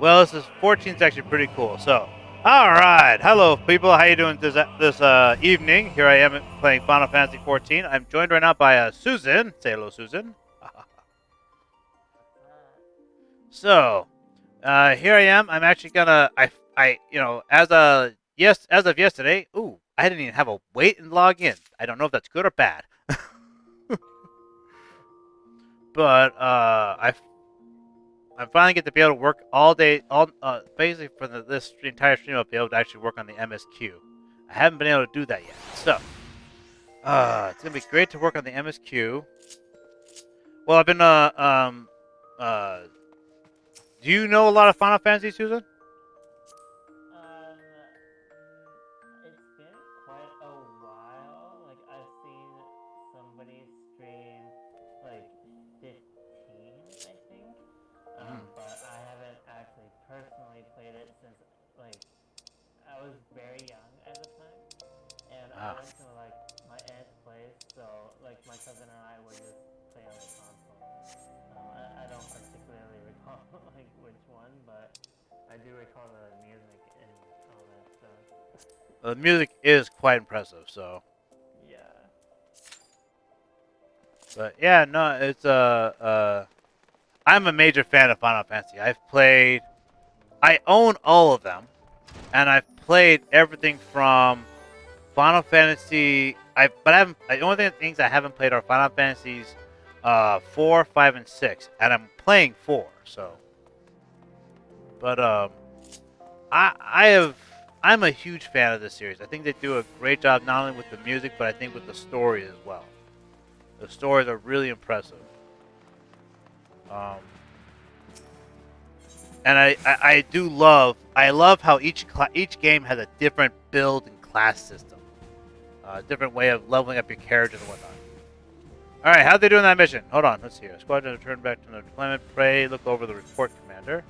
Well, this is 14 is actually pretty cool. So, all right, hello people. How you doing this evening? Here I am playing Final Fantasy XIV. I'm joined right now by Susan. Say hello, Susan. So, here I am. I'm actually gonna as of yesterday. Ooh, I didn't even have a wait and log in. I don't know if that's good or bad. But I'm finally get to be able to work all day, all basically for this entire stream. I'll be able to actually work on the MSQ. I haven't been able to do that yet, so it's gonna be great to work on the MSQ. Well, I've been uh. Do you know a lot of Final Fantasy, Susan? It's been quite a while. Like I've seen somebody stream like 15, I think. But I haven't actually personally played it since like I was very young at the time, and I Ah. went to like my aunt's place. So like my cousin and I would just play on the console. I don't particularly recall like which one, but I do recall the music and all that stuff. The music is quite impressive. So, Yeah. but yeah, no, it's I'm a major fan of Final Fantasy. I own all of them, and I've played everything from Final Fantasy. But I haven't. The only things I haven't played are Final Fantasies, 4, 5, and 6, and I'm playing 4. So, but I have. I'm a huge fan of this series. I think they do a great job not only with the music, but I think with the story as well. The stories are really impressive. Um, and I do love how each game has a different build and class system, different way of leveling up your characters and whatnot. All right, how'd they do in that mission? Hold on, let's see here. Squadron return back to the deployment. Pray, look over the report, Commander.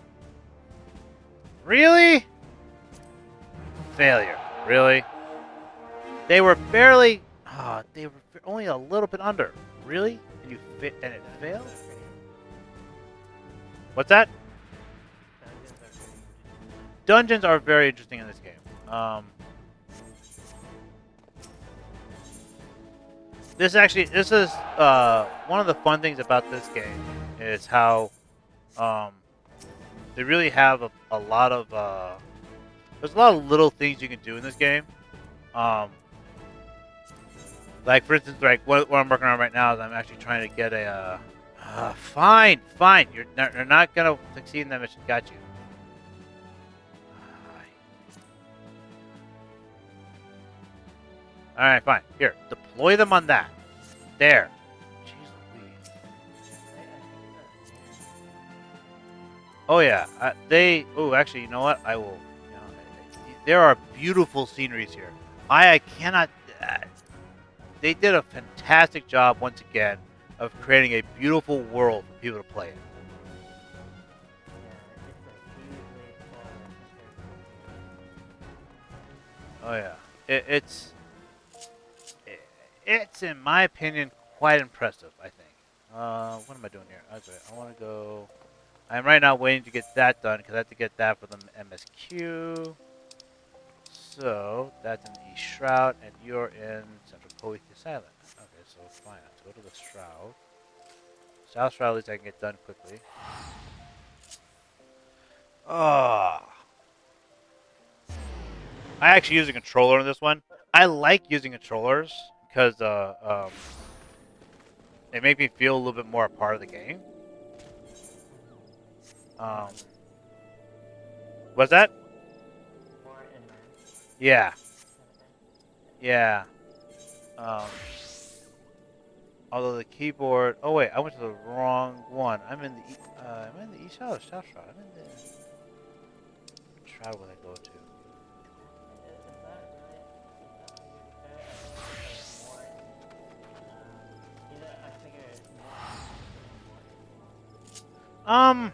Really? Failure. Really? They were barely. They were only a little bit under. Really? And and it failed? What's that? Dungeons are very interesting in this game. This is one of the fun things about this game is how um, they really have a lot of there's a lot of little things you can do in this game. Um, like for instance, like what I'm working on right now is I'm actually trying to get a fine. You're not gonna succeed in that mission. Got you. All right, fine. Here, deploy them on that. There. Jeez Louise. Oh yeah, they. Oh, actually, you know what? I will. You know, there are beautiful sceneries here. I cannot. They did a fantastic job once again of creating a beautiful world for people to play in. Oh yeah, it's it's in my opinion quite impressive. I think. What am I doing here? Okay, I want to go. I'm right now waiting to get that done because I have to get that for the MSQ. So that's in the Shroud, and you're in Central Coethius Island. Okay, so fine. Let's go to the Shroud. South Shroud, at least I can get done quickly. Oh, I actually use a controller in this one. I like using controllers because they make me feel a little bit more a part of the game. Um, what's that? Yeah, yeah. Um, although the keyboard. Oh wait, I went to the wrong one. I'm in the. Am I in the East Shroud or South Shroud? I'm in the. What shroud would I go to? Um,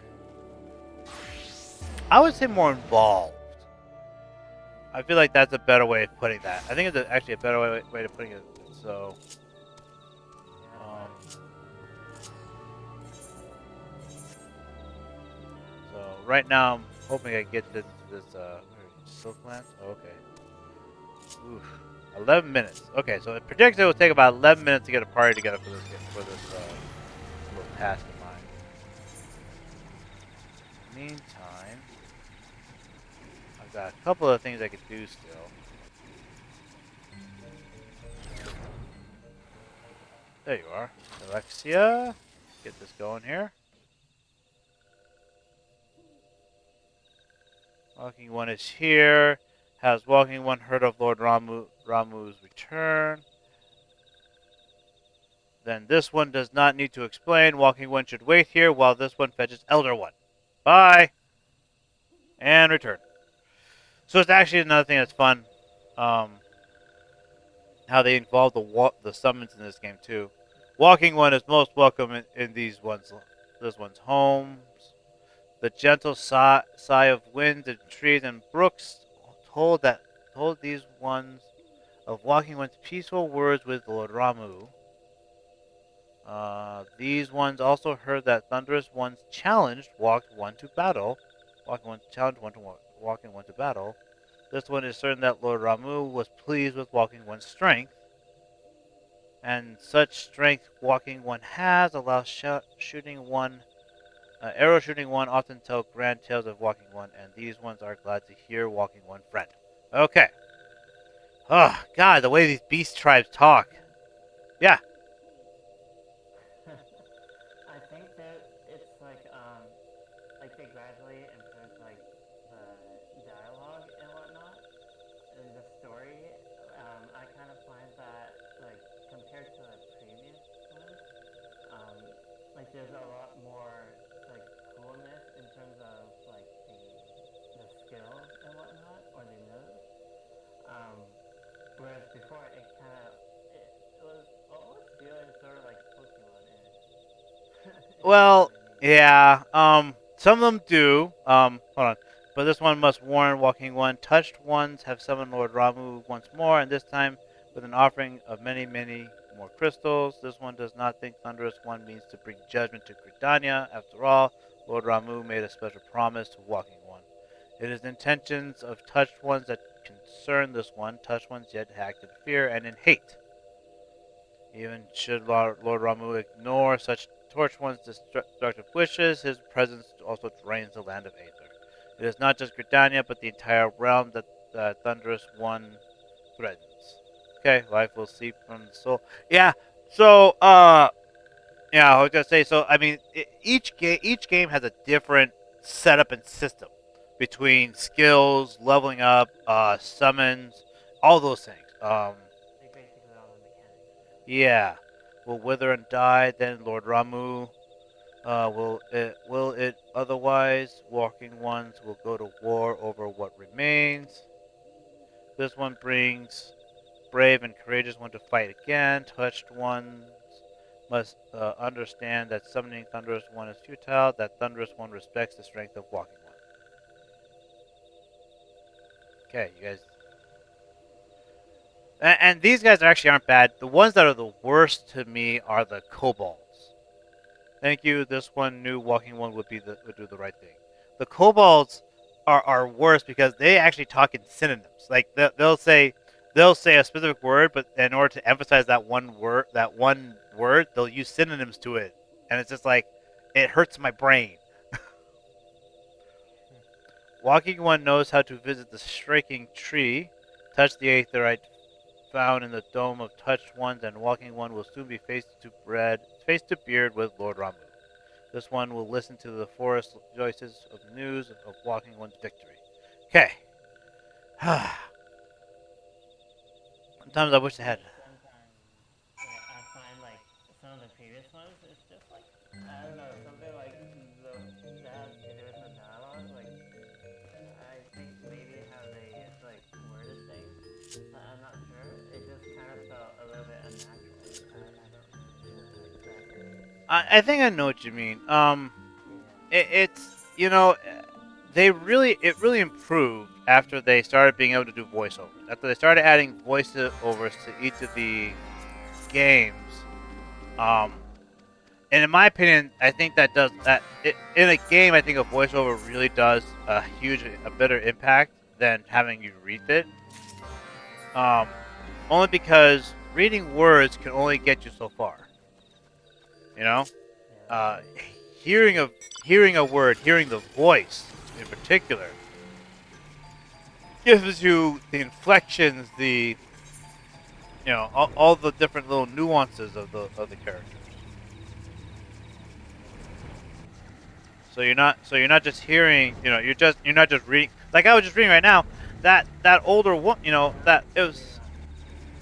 I would say more involved. I feel like that's a better way of putting that. I think it's actually a better way of putting it. So, um, so right now hoping I get into this. Silklands. Oh, okay. Oof. 11 minutes. Okay, so it predicts it will take about 11 minutes to get a party together for this little task of mine. Meantime, I've got a couple of things I could do still. There you are, Alexia. Get this going here. Walking One is here. Has Walking One heard of Lord Ramu's return? Then this one does not need to explain. Walking One should wait here while this one fetches Elder One. Bye! And return. So it's actually another thing that's fun. How they involve the summons in this game too. Walking One is most welcome in this one's homes. The gentle sigh of winds and trees and brooks told these ones of Walking One's peaceful words with Lord Ramu. These ones also heard that Thunderous Ones challenged Walking One to battle. Walking One to battle. This one is certain that Lord Ramu was pleased with Walking One's strength, and such strength Walking One has allows shooting one. Arrow shooting one often tell grand tales of Walking One, and these ones are glad to hear Walking One friend. Okay. Oh, God, the way these beast tribes talk. Yeah. I think that it's like they gradually improve like the dialogue and whatnot in the story. I kind of find that like compared to the previous ones, um, like there's a lot more like coolness in terms of like the skills and whatnot or the moves. Um, Whereas before it was almost feeling sort of like Pokemon-ish, if you know what Well, I mean. yeah. Some of them do. Hold on. But this one must warn Walking One. Touched ones have summoned Lord Ramu once more, and this time with an offering of many, many more crystals. This one does not think Thunderous One means to bring judgment to Gridania. After all, Lord Ramu made a special promise to Walking One. It is intentions of touched ones that concern this one. Touched ones yet act in fear and in hate. Even should Lord Ramu ignore such Torch One's destructive wishes, his presence also drains the land of Aether. It is not just Gridania, but the entire realm that the Thunderous One threatens. Okay, life will seep from the soul. Yeah, so, yeah, I was gonna say, so, I mean, each game has a different setup and system between skills, leveling up, summons, all those things. Like basically all the mechanics. Yeah. Will wither and die, then Lord Ramu. Will it otherwise? Walking ones will go to war over what remains. This one brings brave and courageous one to fight again. Touched ones must understand that summoning Thunderous One is futile, that Thunderous One respects the strength of Walking One. Okay, you guys. And these guys actually aren't bad. The ones that are the worst to me are the kobolds. Thank you. This one knew Walking One would do the right thing. The kobolds are worse because they actually talk in synonyms. Like they'll say a specific word, but in order to emphasize that one word, they'll use synonyms to it, and it's just like it hurts my brain. Walking One knows how to visit the striking tree, touch the aetherite found in the dome of touched ones, and Walking One will soon be face to beard with Lord Ramu. This one will listen to the forest voices of news of Walking One's victory. Okay. Sometimes I wish I had. But sometimes I find like some of the previous ones, it's just like I don't know something like the that has to do with the dialogue. Like I think maybe how they like worded things. I'm not sure. It just kind of felt a little bit unnatural. I don't really know how to exactly. I think I know what you mean. Yeah. It's it really improved after they started being able to do voiceovers. After they started adding voiceovers to each of the games, um, And in my opinion, I think that does that in a game. I think a voiceover really does a better impact than having you read it. Um, only because reading words can only get you so far. You know, Yeah. uh, hearing a hearing a word, hearing the voice in particular, gives you the inflections, the all the different little nuances of the characters. So you're not just hearing, you're not just reading. Like I was just reading right now, that older one, that it was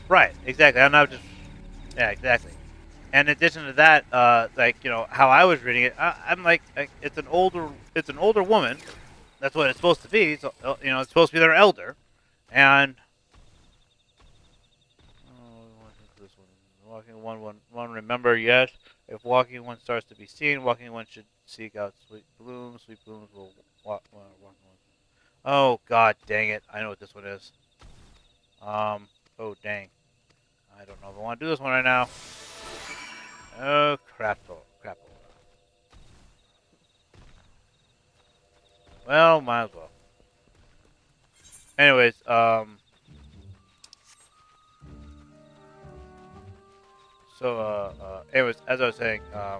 right, exactly. I'm not just yeah, exactly. And in addition to that, like how I was reading it, I'm like it's an older woman. That's what it's supposed to be. So it's supposed to be their elder, and this one. Walking one. Remember, yes. If walking one starts to be seen, walking one should seek out sweet blooms. Sweet blooms will walk one. Oh God, dang it! I know what this one is. Um. Oh dang. I don't know if I want to do this one right now. Oh crap! Crap. Well, might as well. Anyways, anyways, as I was saying, uh,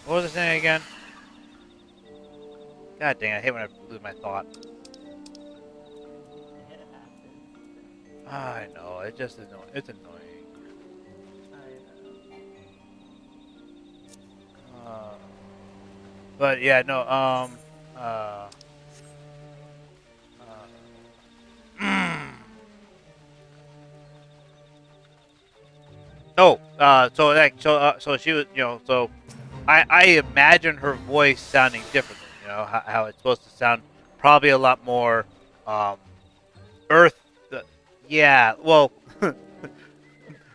what was I saying again? God dang, I hate when I lose my thought. It happens. I know, it's just annoying. It's annoying. I know. Uh, but yeah, no, uh, oh, so she was, so I imagine her voice sounding differently. How it's supposed to sound, probably a lot more, um, earth. Yeah, well,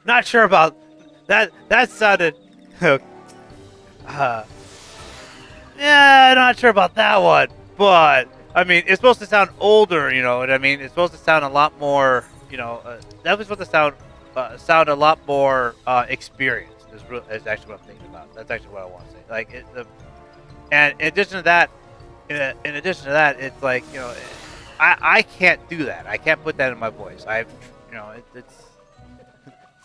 not sure about that. That sounded, uh, yeah, not sure about that one. But I mean, it's supposed to sound older. You know what I mean? It's supposed to sound a lot more. That was supposed to sound a lot more experienced. Is actually what I'm thinking about. That's actually what I want to say. And in addition to that, it's like I can't do that. I can't put that in my voice. It's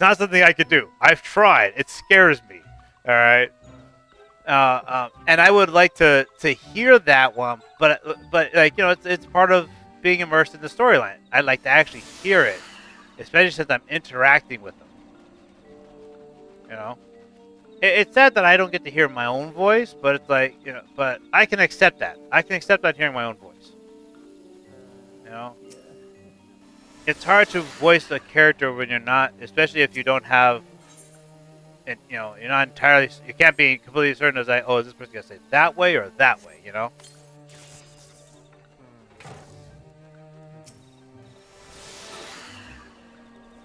not something I could do. I've tried. It scares me. All right. And I would like to hear that one, but like it's part of being immersed in the storyline. I'd like to actually hear it, especially since I'm interacting with them. You know, it's sad that I don't get to hear my own voice, but it's like but I can accept that. I can accept not hearing my own voice. You know, Yeah. it's hard to voice a character when you're not, especially if you don't have. And you're not entirely, you can't be completely certain as like, oh, is this person gonna say that way or that way? Hmm.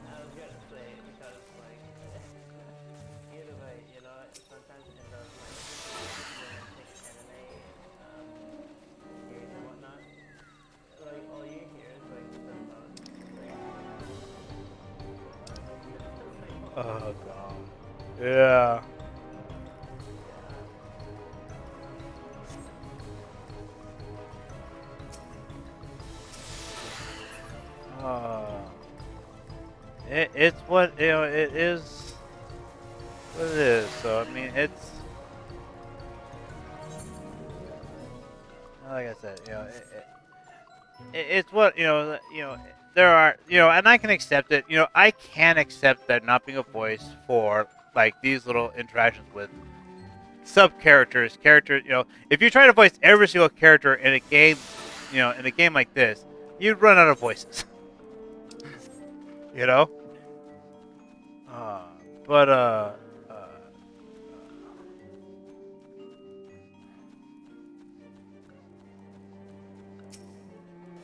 I was gonna say because like either way, sometimes in those like realistic anime series and whatnot, like all you hear is like the most like it's like oh Oh god. god. Yeah. Yeah. Uh, it's what it is. What it is. So I mean, it's like I said. It's what There are and I can accept it. I can accept that not being a voice for like these little interactions with sub characters. If you try to voice every single character in a game, in a game like this, you'd run out of voices. you know. Uh, but uh,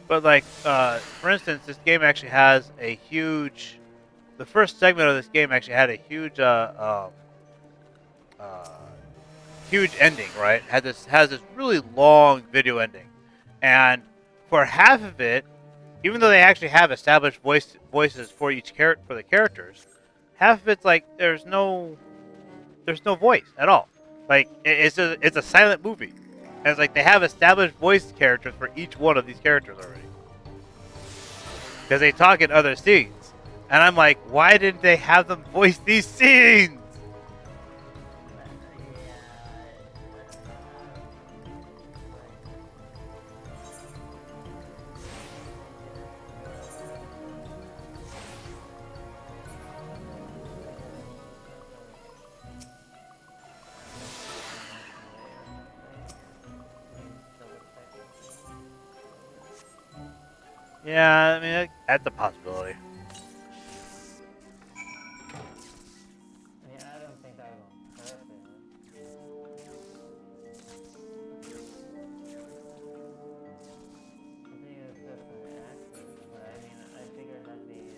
but like for instance, this game actually has a huge. The first segment of this game actually had a uh, huge ending, right? Has this really long video ending, and for half of it, even though they actually have established voices for each character for the characters, half of it's like there's no voice at all. Like it's a silent movie. And it's like they have established voice characters for each one of these characters already. Because they talk in other scenes. And I'm like, why didn't they have them voice these scenes? Yeah, I mean, that's a possibility. I don't think that was on purpose. I think it was just an accident, but I figured that'd be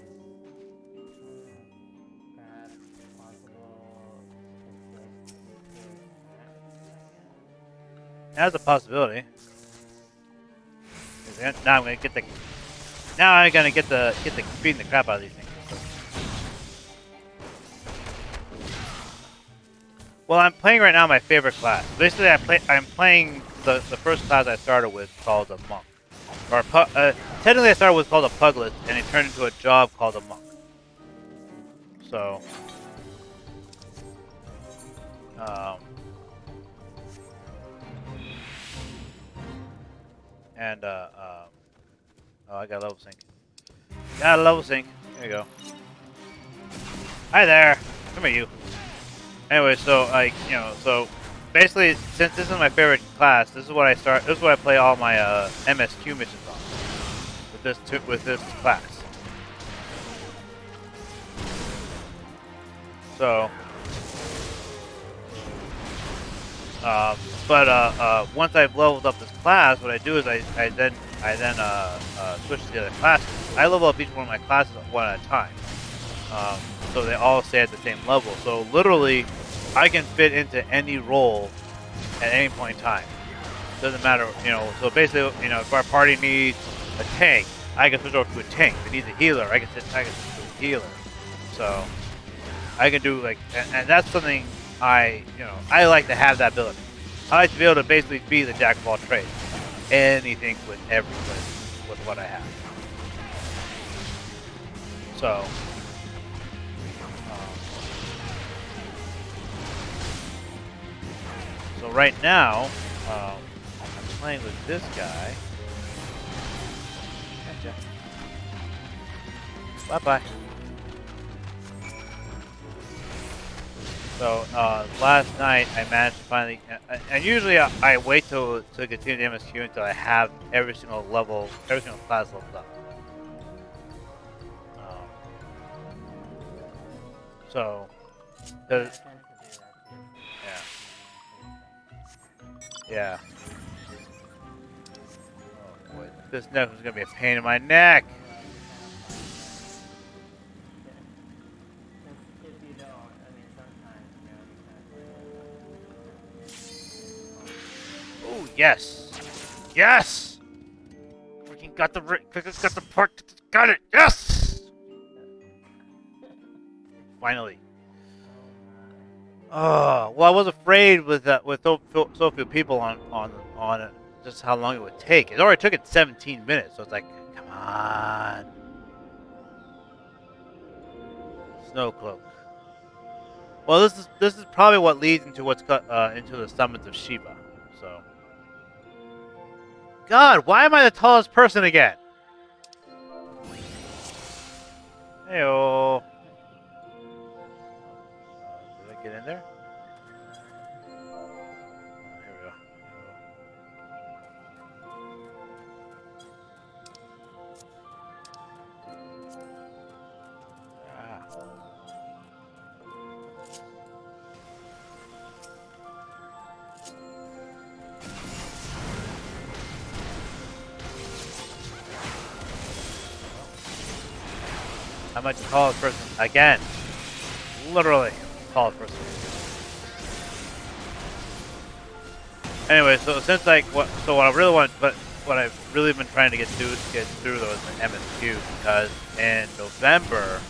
perhaps possible That's a possibility. Now I'm gonna get the. Now I'm gonna get the beating the crap out of these things. Well, I'm playing right now my favorite class. Basically, I'm playing the first class I started with called a monk, or technically I started with called a puglet, and it turned into a job called a monk. So, and oh, I got a level sync. Got a level sync. There you go. Hi there. Come here, you. Anyway, so so basically, since this is my favorite class, this is what I start. This is what I play all my MSQ missions on. With this class. So, once I've leveled up this class, what I do is I then switch to the other classes. I level up each one of my classes one at a time. So they all stay at the same level. So literally, I can fit into any role at any point in time. Doesn't matter, So basically, if our party needs a tank, I can switch over to a tank. If it needs a healer, I can switch to a healer. So I can do and that's something I like to have that ability. I like to be able to basically be the jack of all trades. Anything with everything with what I have. So. So right now, I'm playing with this guy. Gotcha. Bye-bye. So last night I managed to finally, and usually I wait to continue the MSQ until I have every single class leveled up. So, yeah. Oh boy, this neck is gonna be a pain in my neck. If you don't, sometimes, Oh yes, yes. Freaking got the part. Got it. Yes. Finally. Oh well, I was afraid with so few people on it, just how long it would take. It already took it 17 minutes, so it's like, come on. Snow cloak. Well, this is probably what leads into into the summons of Shiva. So, God, why am I the tallest person again? Heyo. Did I get in there? Here we go. I'm like the tallest person again. Literally, tallest person. Anyway, so since what I really want, but what I've really been trying to get through those MSQs, because in November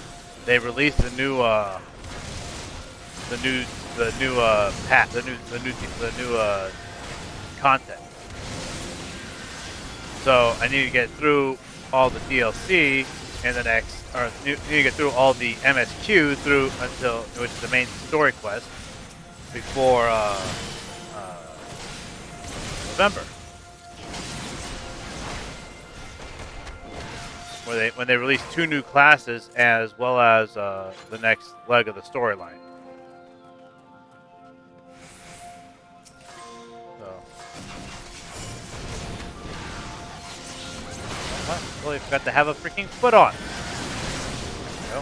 they released the new pack, the new content. So I need to get through all the DLC in the next, or need to get through all the MSQs through until, which is the main story quest, before November, when they release 2 new classes as well as the next leg of the storyline. So, totally forgot to have a freaking foot on. There we go.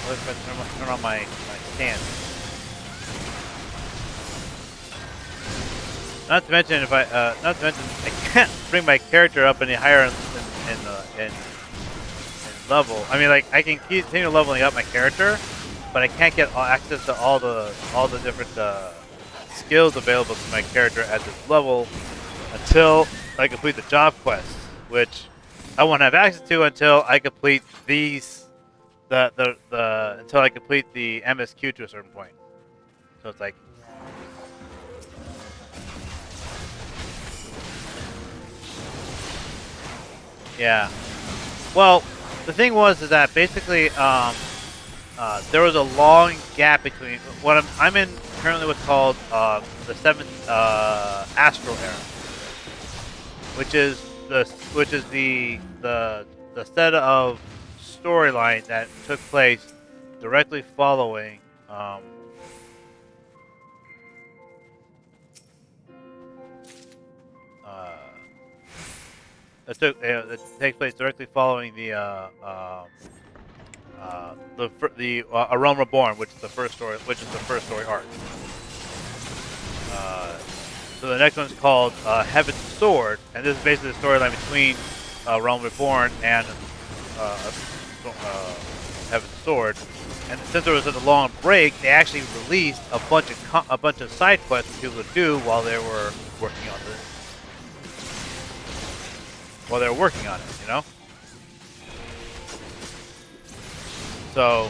Totally forgot to turn on my stand. Not to mention, I can't bring my character up any higher in level. I mean, like, I can continue leveling up my character, but I can't get access to all the different skills available to my character at this level until I complete the job quests, which I won't have access to until I complete these until I complete the MSQ to a certain point. So it's like. Yeah. Well, the thing is that basically there was a long gap between what I'm in currently what's called the 7th Astral Era, which is the set of storyline that took place directly following that takes place directly following the A Realm Reborn, which is the first story arc. So the next one's called Heaven's Sword, and this is basically the storyline between Realm Reborn and Heaven's Sword. And since there was such a long break, they actually released a bunch of side quests for people to do while they were working on this. While they're working on it, you know? So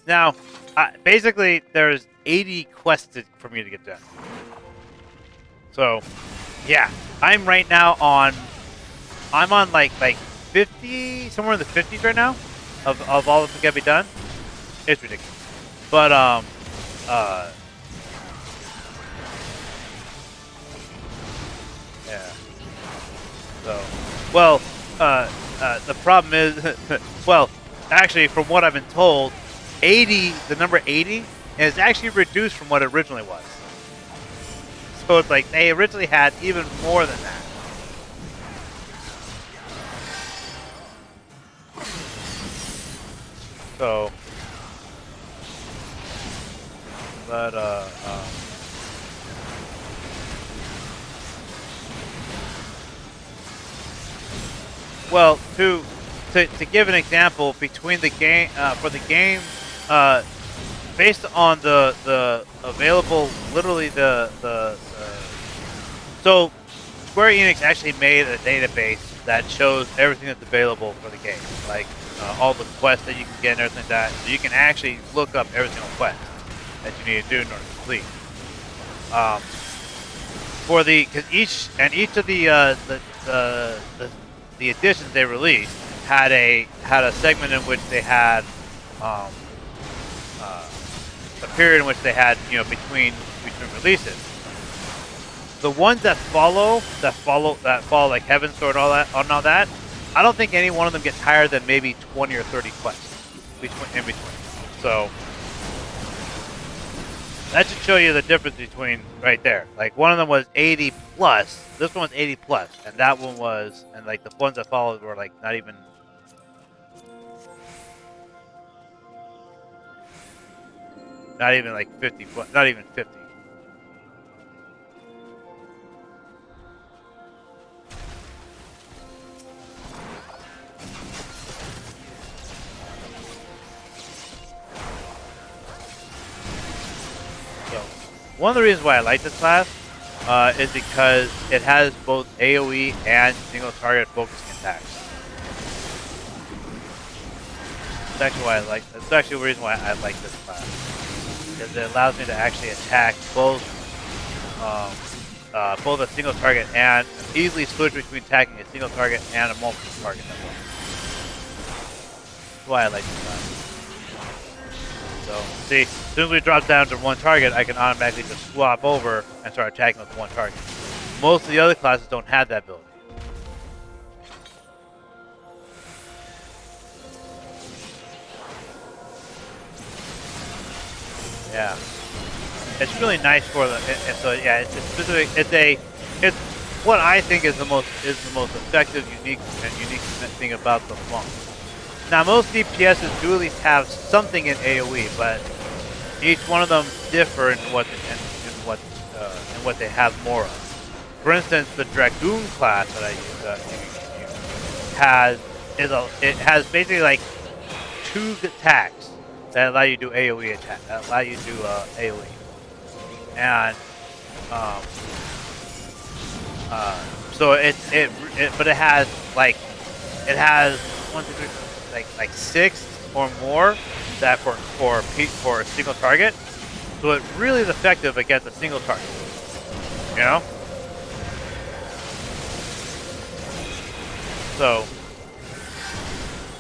now, basically, there's 80 quests for me to get done. So, yeah, I'm right now on like 50, somewhere in the 50s right now, of all that can be done. It's ridiculous. But yeah. So, well, the problem is, well, actually, from what I've been told, the number 80 is actually reduced from what it originally was. So it's like they originally had even more than that. So. But well, to give an example, between the game for the game, based on the available, literally so Square Enix actually made a database that shows everything that's available for the game, like all the quests that you can get and everything like that. So you can actually look up every single quest that you need to do in order to complete. Because each of the editions they released had a segment in which they had a period in which they had between releases. The ones that follow like Heaven's Sword and all that, I don't think any one of them gets higher than maybe 20 or 30 quests in between. So. That should show you the difference between right there. Like one of them was 80 plus. This one was 80 plus, and that one was, and like the ones that followed were like not even like 50. Not even 50. One of the reasons why I like this class is because it has both AoE and single target focusing attacks. That's actually why I like. That's actually the reason why I like this class, because it allows me to actually attack both, both a single target and easily switch between attacking a single target and a multiple target at once. That's why I like this class. So, see, as soon as we drop down to one target, I can automatically just swap over and start attacking with one target. Most of the other classes don't have that ability. Yeah, it's really nice for the. And so yeah, it's specific. It's what I think is the most effective, unique thing about the monk. Now, most DPSs do at least have something in AOE, but each one of them differ in what they have more of. For instance, the Dragoon class that I use has basically like 2 attacks that allow you to do AOE attack. That allow you to do AOE, and so but it has like 1, 2, 3. Like 6 or more that for a single target, so it really is effective against a single target. You know, so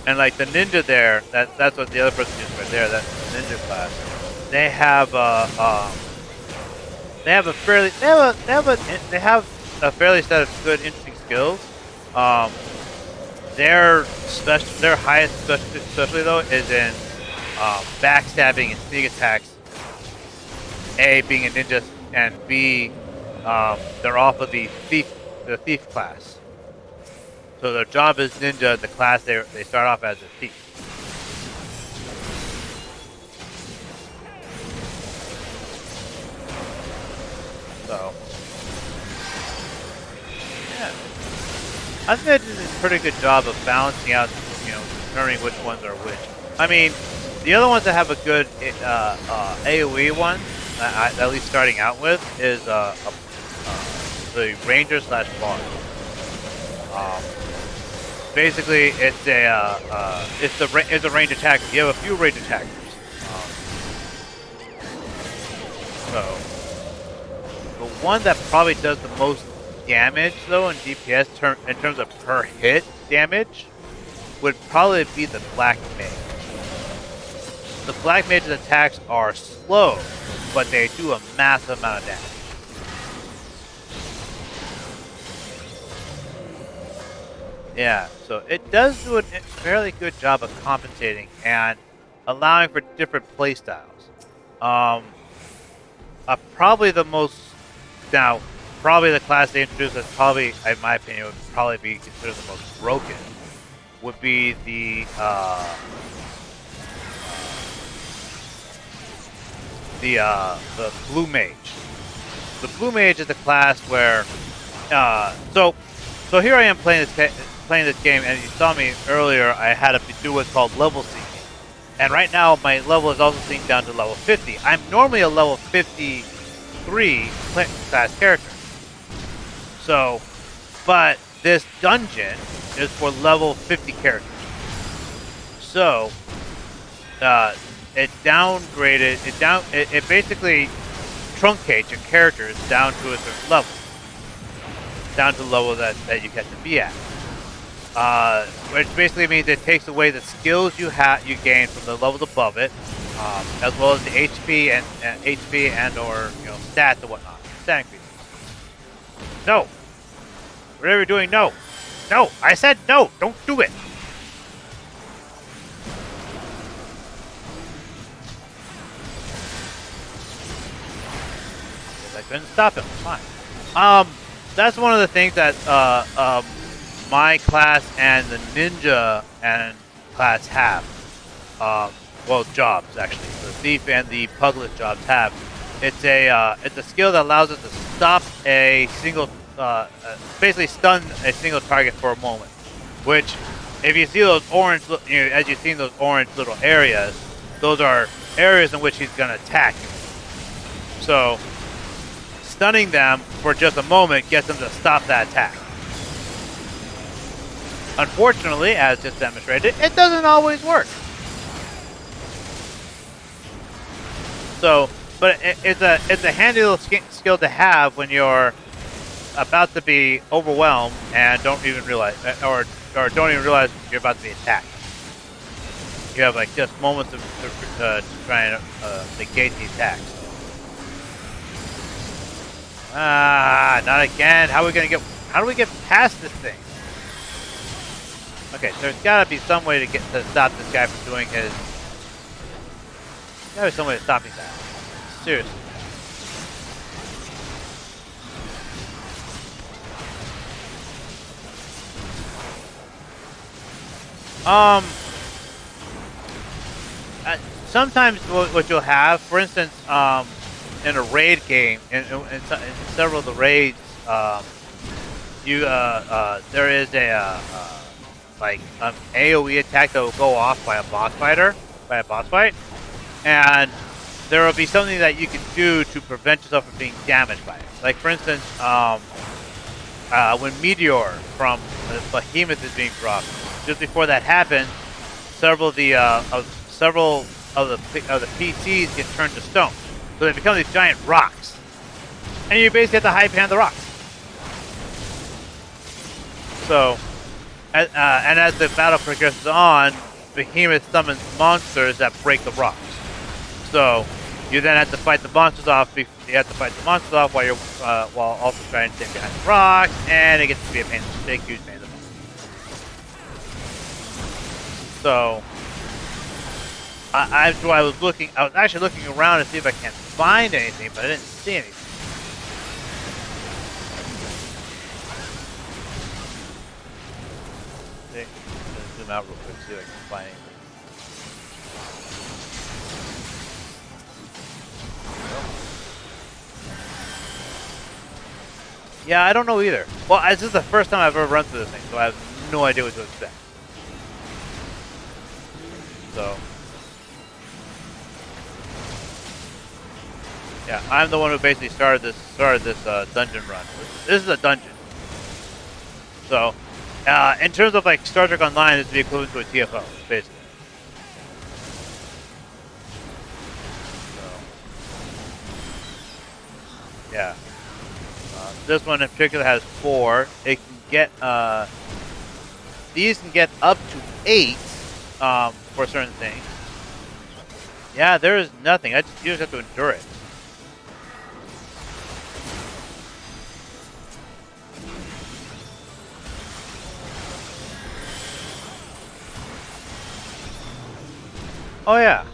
and like the ninja there, that's what the other person uses right there. That ninja class, they have a fairly set of good, interesting skills. Their highest specialty though is in backstabbing and sneak attacks. A, being a ninja, and B, they're off of the thief class. So their job is ninja. The class they start off as a thief. So yeah. I think that did a pretty good job of balancing out, determining which ones are which. I mean, the other ones that have a good AoE one, at least starting out with, is the Ranger / Bard. Basically, it's a range attacker. You have a few range attackers. So the one that probably does the most damage though in DPS in terms of per hit damage would probably be the Black Mage. The Black Mage's attacks are slow, but they do a massive amount of damage. Yeah, so it does do a fairly good job of compensating and allowing for different playstyles. Probably the most now. Probably the class they introduced that probably, in my opinion, would probably be considered the most broken would be the Blue Mage. The Blue Mage is the class where so here I am playing this game, and you saw me earlier. I had to do what's called level seeking, and right now my level is also synced down to level 50. I'm normally a level 53 class character. So, but this dungeon is for level 50 characters. So, it downgraded. It basically truncates your characters down to a certain level, down to the level that you get to be at. Which basically means it takes away the skills you gain from the levels above it, as well as the HP and or stats and whatnot. Stat increases. No. Whatever you're doing, no. No, I said no. Don't do it. I couldn't stop him. Fine. That's one of the things that my class and the ninja and class have. Well, jobs actually. The thief and the puglet jobs have. It's a skill that allows us to stop a single, basically stun a single target for a moment. Which, if you see those orange, as you've seen those orange little areas, those are areas in which he's gonna attack you. So, stunning them for just a moment gets them to stop that attack. Unfortunately, as just demonstrated, it doesn't always work. So, but it's a handy little skill to have when you're about to be overwhelmed and don't even realize, or don't even realize you're about to be attacked. You have like just moments to try and negate the attacks. Ah, not again. How do we get past this thing? Okay, there's gotta be some way to stop this guy from doing his. There's gotta be some way to stop that. Seriously. Sometimes what you'll have, for instance, in a raid game, in several of the raids, there is a like an AOE attack that will go off by a boss fight, and there will be something that you can do to prevent yourself from being damaged by it. Like for instance, when Meteor from Behemoth is being dropped, just before that happens, several of the PCs get turned to stone, so they become these giant rocks, and you basically have to hide behind the rocks. So, and as the battle progresses on, Behemoth summons monsters that break the rocks. So you then have to fight the monsters off. You have to fight the monsters off while you're while also trying to stay behind the rocks, and it gets to be a huge pain in the butt. So I was actually looking around to see if I can find anything, but I didn't see anything. Let's zoom out real quick, see if I can find anything. Yeah, I don't know either. Well, this is the first time I've ever run through this thing, so I have no idea what to expect. So, yeah, I'm the one who basically started this dungeon run. This is a dungeon. So, in terms of like Star Trek Online, this is the equivalent to a TFO, basically. So, yeah. This one in particular has 4. It can get these can get up to 8 for certain things. Yeah, there is nothing. You just have to endure it. Oh yeah.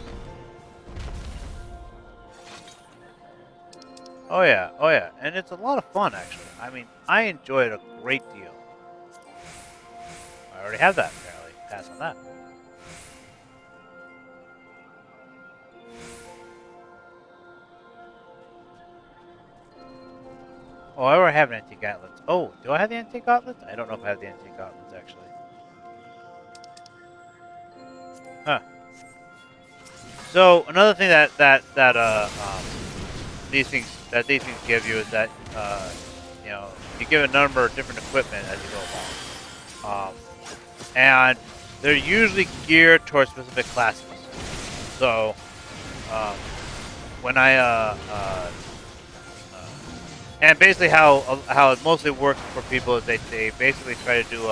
Oh yeah, oh yeah, and it's a lot of fun actually. I mean, I enjoy it a great deal. I already have that apparently. Pass on that. Oh, I already have an antique gauntlets. Oh, do I have the antique gauntlets? I don't know if I have the antique gauntlets actually. Huh. So another thing that these things give you is that you know, you give a number of different equipment as you go along, and they're usually geared towards specific classes. So when and basically how it mostly works for people is they basically try to do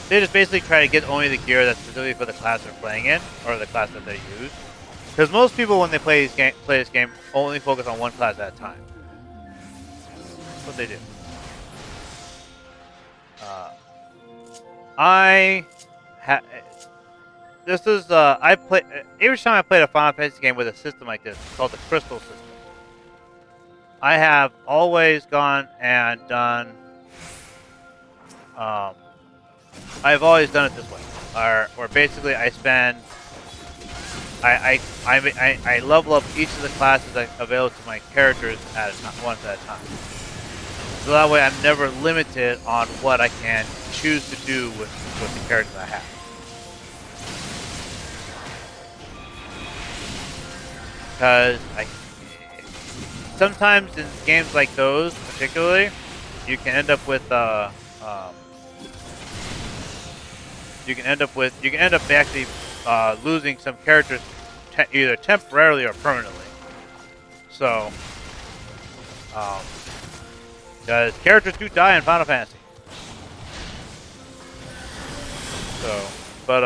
they just basically try to get only the gear that's specifically for the class they're playing in, or the class that they use. Because most people, when they play this game, only focus on one class at a time. That's what they do. Every time I played a Final Fantasy game with a system like this, it's called the Crystal system. I have always gone and done. I've always done it this way, or basically I spend. I level up each of the classes available to my characters at a time, once at a time. So that way I'm never limited on what I can choose to do with the characters I have. Because sometimes in games like those, particularly, you can end up with you can end up actually losing some characters either temporarily or permanently. So, because characters do die in Final Fantasy. So, but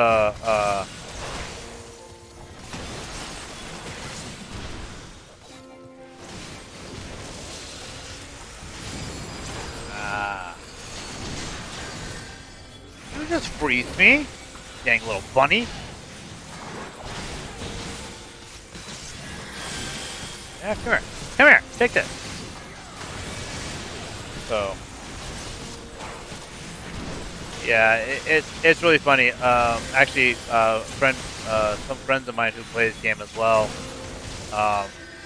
you just freeze me, dang little bunny. Yeah, come here. Come here. Take this. So, yeah, it's really funny. Actually, some friends of mine who play this game as well,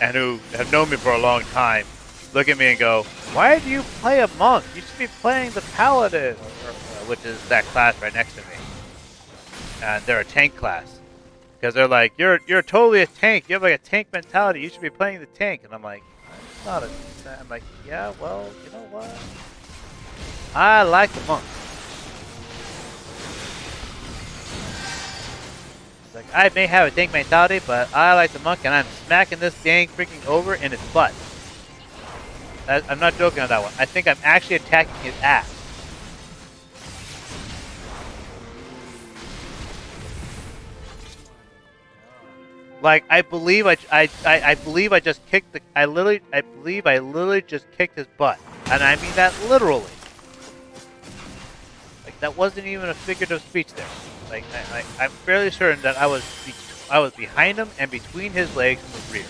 and who have known me for a long time, look at me and go, "Why do you play a monk? You should be playing the paladin," which is that class right next to me. And they're a tank class. Because they're like, you're totally a tank. You have like a tank mentality. You should be playing the tank. And I'm like, I'm not a. I'm like, yeah, well, you know what? I like the monk. It's like, I may have a tank mentality, but I like the monk, and I'm smacking this dang freaking over in its butt. I'm not joking on that one. I think I'm actually attacking his ass. Like I believe I believe I just kicked the I believe I literally just kicked his butt, and I mean that literally. Like that wasn't even a figurative speech there. Like I'm fairly certain that I was behind him and between his legs in the rear.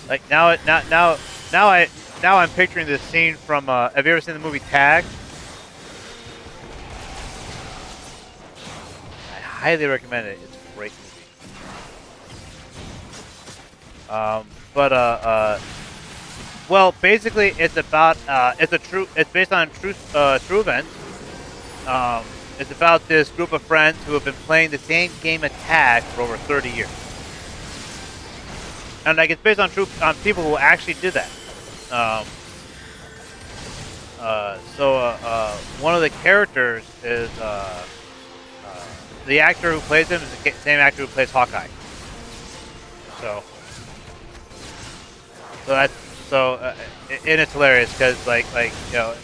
Like now I'm picturing this scene from have you ever seen the movie Tag? I highly recommend it. It's a great movie. Well, basically it's about it's based on true events. It's about this group of friends who have been playing the same game of Tag for over 30 years. And like it's based on people who actually did that. One of the characters is the actor who plays him is the same actor who plays Hawkeye. And it's hilarious because like you know,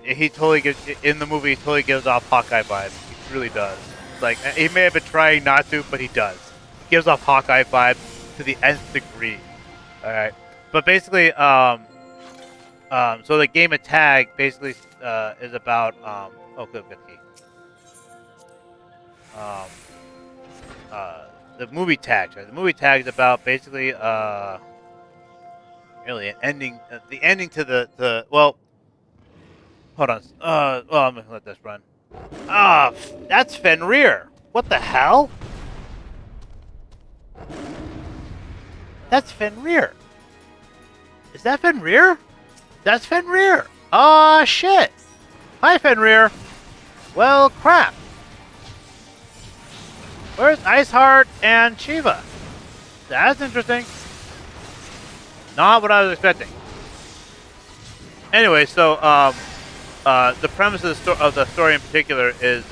he totally gives in the movie. He totally gives off Hawkeye vibes. He really does. Like he may have been trying not to, but he does. He gives off Hawkeye vibes to the nth degree. All right, but basically, so the game of Tag basically is about good key. The movie Tag. Right? The movie Tag is about basically really an ending. The ending to the well. Hold on. I'm gonna let this run. That's Fenrir. What the hell? That's Fenrir. Is that Fenrir? That's Fenrir. Aw, shit. Hi, Fenrir. Well, crap. Where's Iceheart and Shiva? That's interesting. Not what I was expecting. Anyway, so the premise of the story in particular is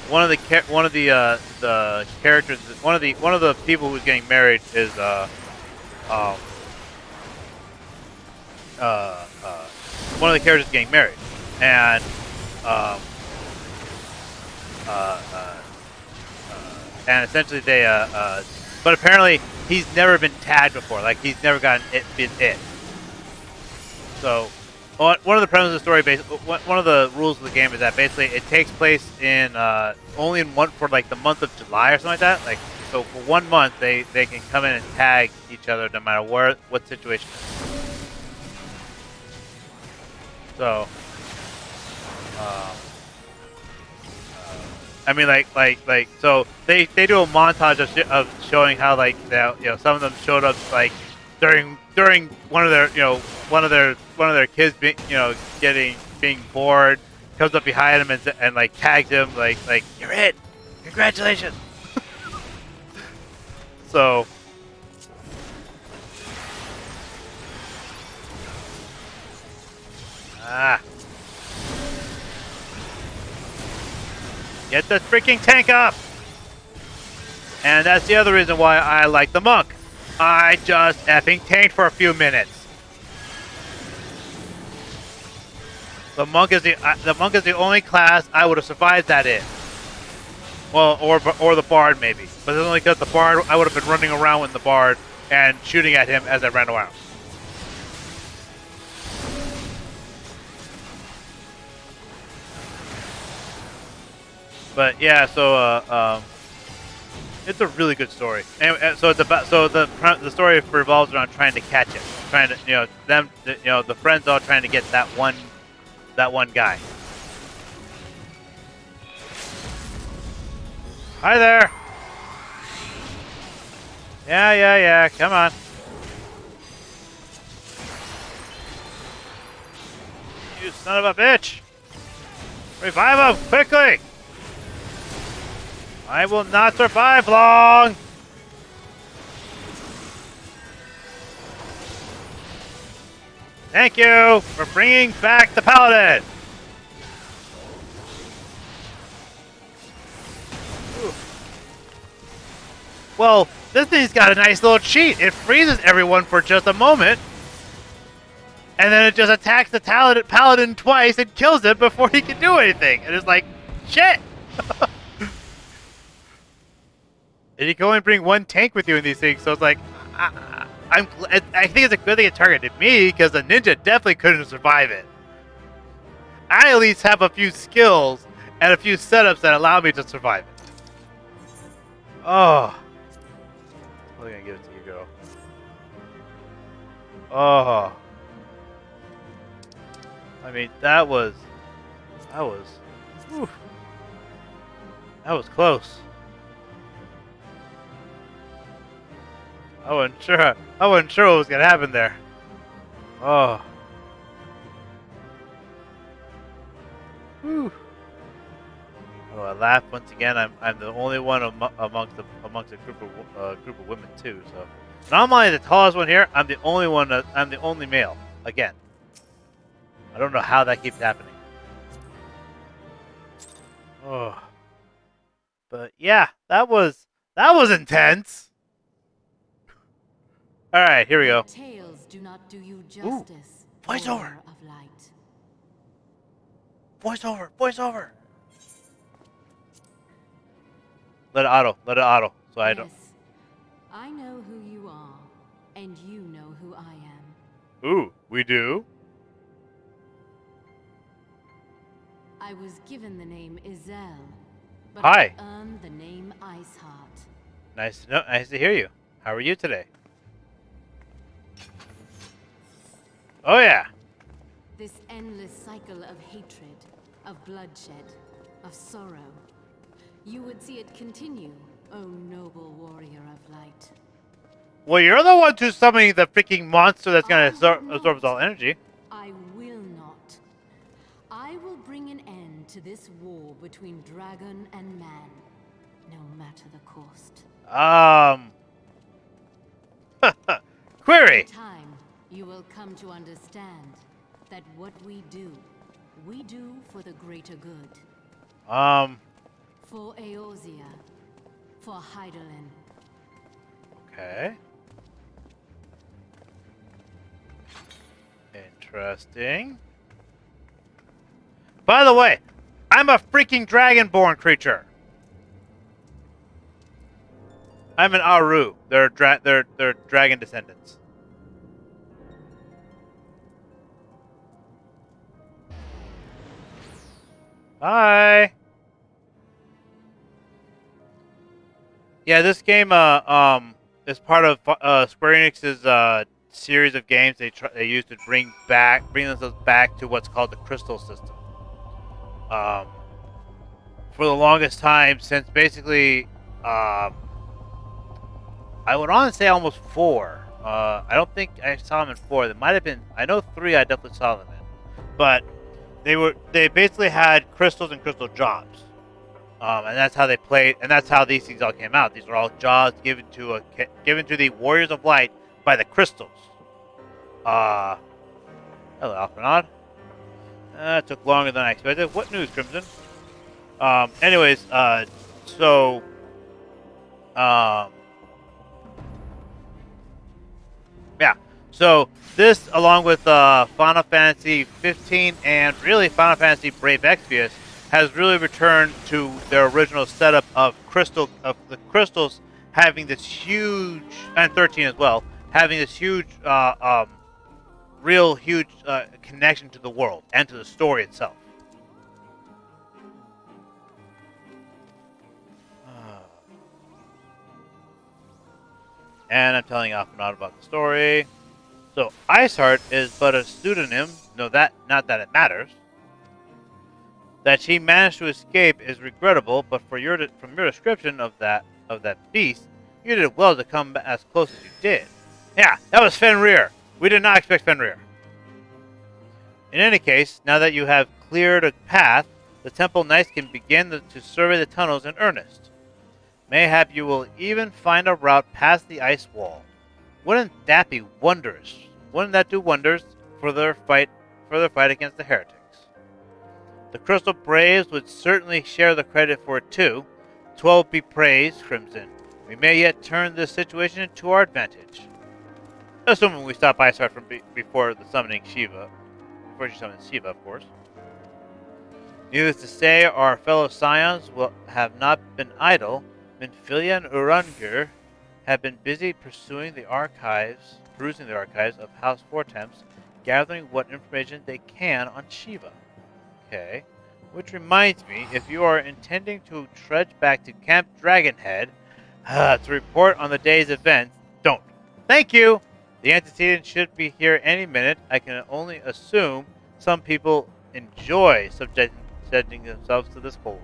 one of the characters, one of the people who's getting married is one of the characters getting married, and essentially they but apparently he's never been tagged before, like he's never gotten it. So one of the premises of the story, one of the rules of the game is that basically it takes place in only in for like the month of July or something like that. Like so, for 1 month they can come in and tag each other no matter what situation. So, I mean, so they do a montage of showing how like some of them showed up like during during one of their, one of their kids being, being bored, comes up behind him and like tags him like you're it, congratulations. So. Get the freaking tank up! And that's the other reason why I like the monk. I just effing tanked for a few minutes. The monk is the only class I would have survived that in. Well, or the bard maybe, but it's only because the bard I would have been running around with the bard and shooting at him as I ran around. But yeah, so it's a really good story. Anyway, so it's about the story revolves around trying to catch it, trying to the friends all trying to get that one guy. Hi there. Yeah. Come on. You son of a bitch! Revive him quickly! I will not survive long! Thank you for bringing back the paladin! Ooh. Well, this thing's got a nice little cheat. It freezes everyone for just a moment. And then it just attacks the paladin twice and kills him before he can do anything. And it's like, shit! And you can only bring one tank with you in these things, so it's like, I think it's a good thing it targeted me, because the ninja definitely couldn't survive it. I at least have a few skills and a few setups that allow me to survive it. Oh. I'm gonna give it to you, girl. Oh. I mean, that was whew. That was close. I wasn't sure what was gonna happen there. Oh. Whew. Oh, I laugh once again. I'm the only one amongst a group of women too. So not only the tallest one here, I'm the only one. I'm the only male again. I don't know how that keeps happening. Oh. But yeah, that was intense. All right, here we go. Tales do not do you justice. Voiceover. Of light. Voiceover. Let it auto. So I don't. Yes, I know who you are, and you know who I am. Ooh, we do. I was given the name Izel, but Hi. I earned the name Iceheart. Nice to hear you. How are you today? Oh yeah. This endless cycle of hatred, of bloodshed, of sorrow. You would see it continue, O noble warrior of light. Well, you're the one who's summoning the freaking monster that's gonna absorb all energy. I will not. I will bring an end to this war between dragon and man, no matter the cost. Query. In time, you will come to understand that what we do for the greater good. For Eorzea, for Hydaelyn. Okay. Interesting. By the way, I'm a freaking dragonborn creature. I'm an Aru. They're dragon descendants. Hi. Yeah, this game is part of Square Enix's series of games they used to bring themselves back to what's called the Crystal system. For the longest time, since basically I would honestly say almost 4. I don't think I saw them in 4. There might have been. I know 3. I definitely saw them in, but they basically had crystals and crystal jobs, and that's how they played, and that's how these things all came out. These are all jobs given to the Warriors of Light by the crystals. Hello, Alphanod. It took longer than I expected. What news, Crimson? Anyways, so, yeah. So this, along with Final Fantasy 15 and really Final Fantasy Brave Exvius, has really returned to their original setup of the crystals having this huge, and 13 as well, having this huge, real huge connection to the world and to the story itself. And I'm telling Alphanaught about the story. So Iceheart is but a pseudonym. No, that not that it matters. That she managed to escape is regrettable, but from your description of that beast, you did well to come as close as you did. Yeah, that was Fenrir. We did not expect Fenrir. In any case, now that you have cleared a path, the Temple Knights can begin to survey the tunnels in earnest. Mayhap you will even find a route past the ice wall. Wouldn't that be wondrous? Wouldn't that do wonders for their fight against the heretics? The Crystal Braves would certainly share the credit for it too. 12 be praised, Crimson. We may yet turn this situation to our advantage. Assuming we stop Iceheart from before the summoning Shiva. Before she summons Shiva, of course. Needless to say, our fellow scions will have not been idle. Minfilia and Urungur have been busy perusing the archives of House Vortemps, gathering what information they can on Shiva. Okay. Which reminds me, if you are intending to trudge back to Camp Dragonhead to report on the day's events, don't. Thank you! The antecedent should be here any minute. I can only assume some people enjoy subjecting themselves to this cold.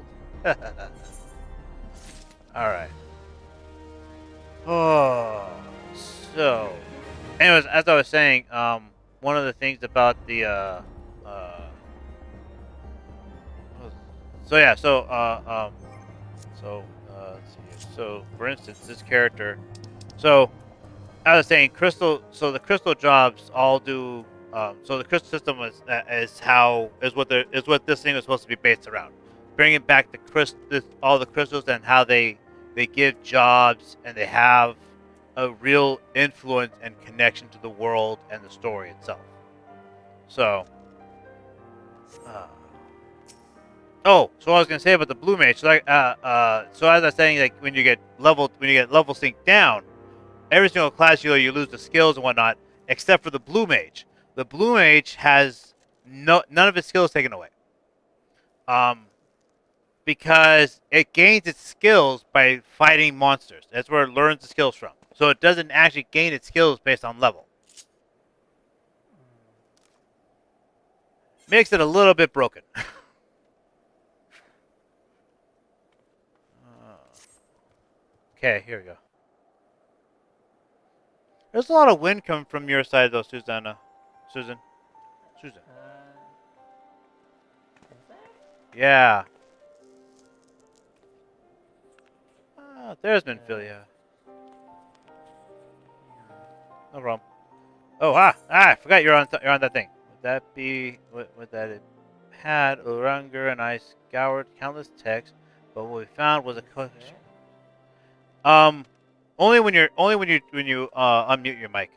Alright. Oh, so, anyways, as I was saying, one of the things about the, so yeah, let's see here. So, for instance, this character, so, I was saying, the crystal jobs all do, so the crystal system is what this thing is supposed to be based around. Bringing back all the crystals and how they give jobs and they have a real influence and connection to the world and the story itself. So, so I was gonna say about the blue mage. So, so as I was saying, like when you get level synced down, every single class you lose the skills and whatnot, except for the blue mage. The blue mage has none of his skills taken away. Because it gains its skills by fighting monsters. That's where it learns the skills from. So it doesn't actually gain its skills based on level. Makes it a little bit broken. Okay, here we go. There's a lot of wind coming from your side, though, Susanna. Susan. Is there? Yeah. There's Minfilia. No problem. Oh, I forgot you're on that thing. Would that be would that it had Urungur and I scoured countless texts, but what we found was a collection. Only when you unmute your mic.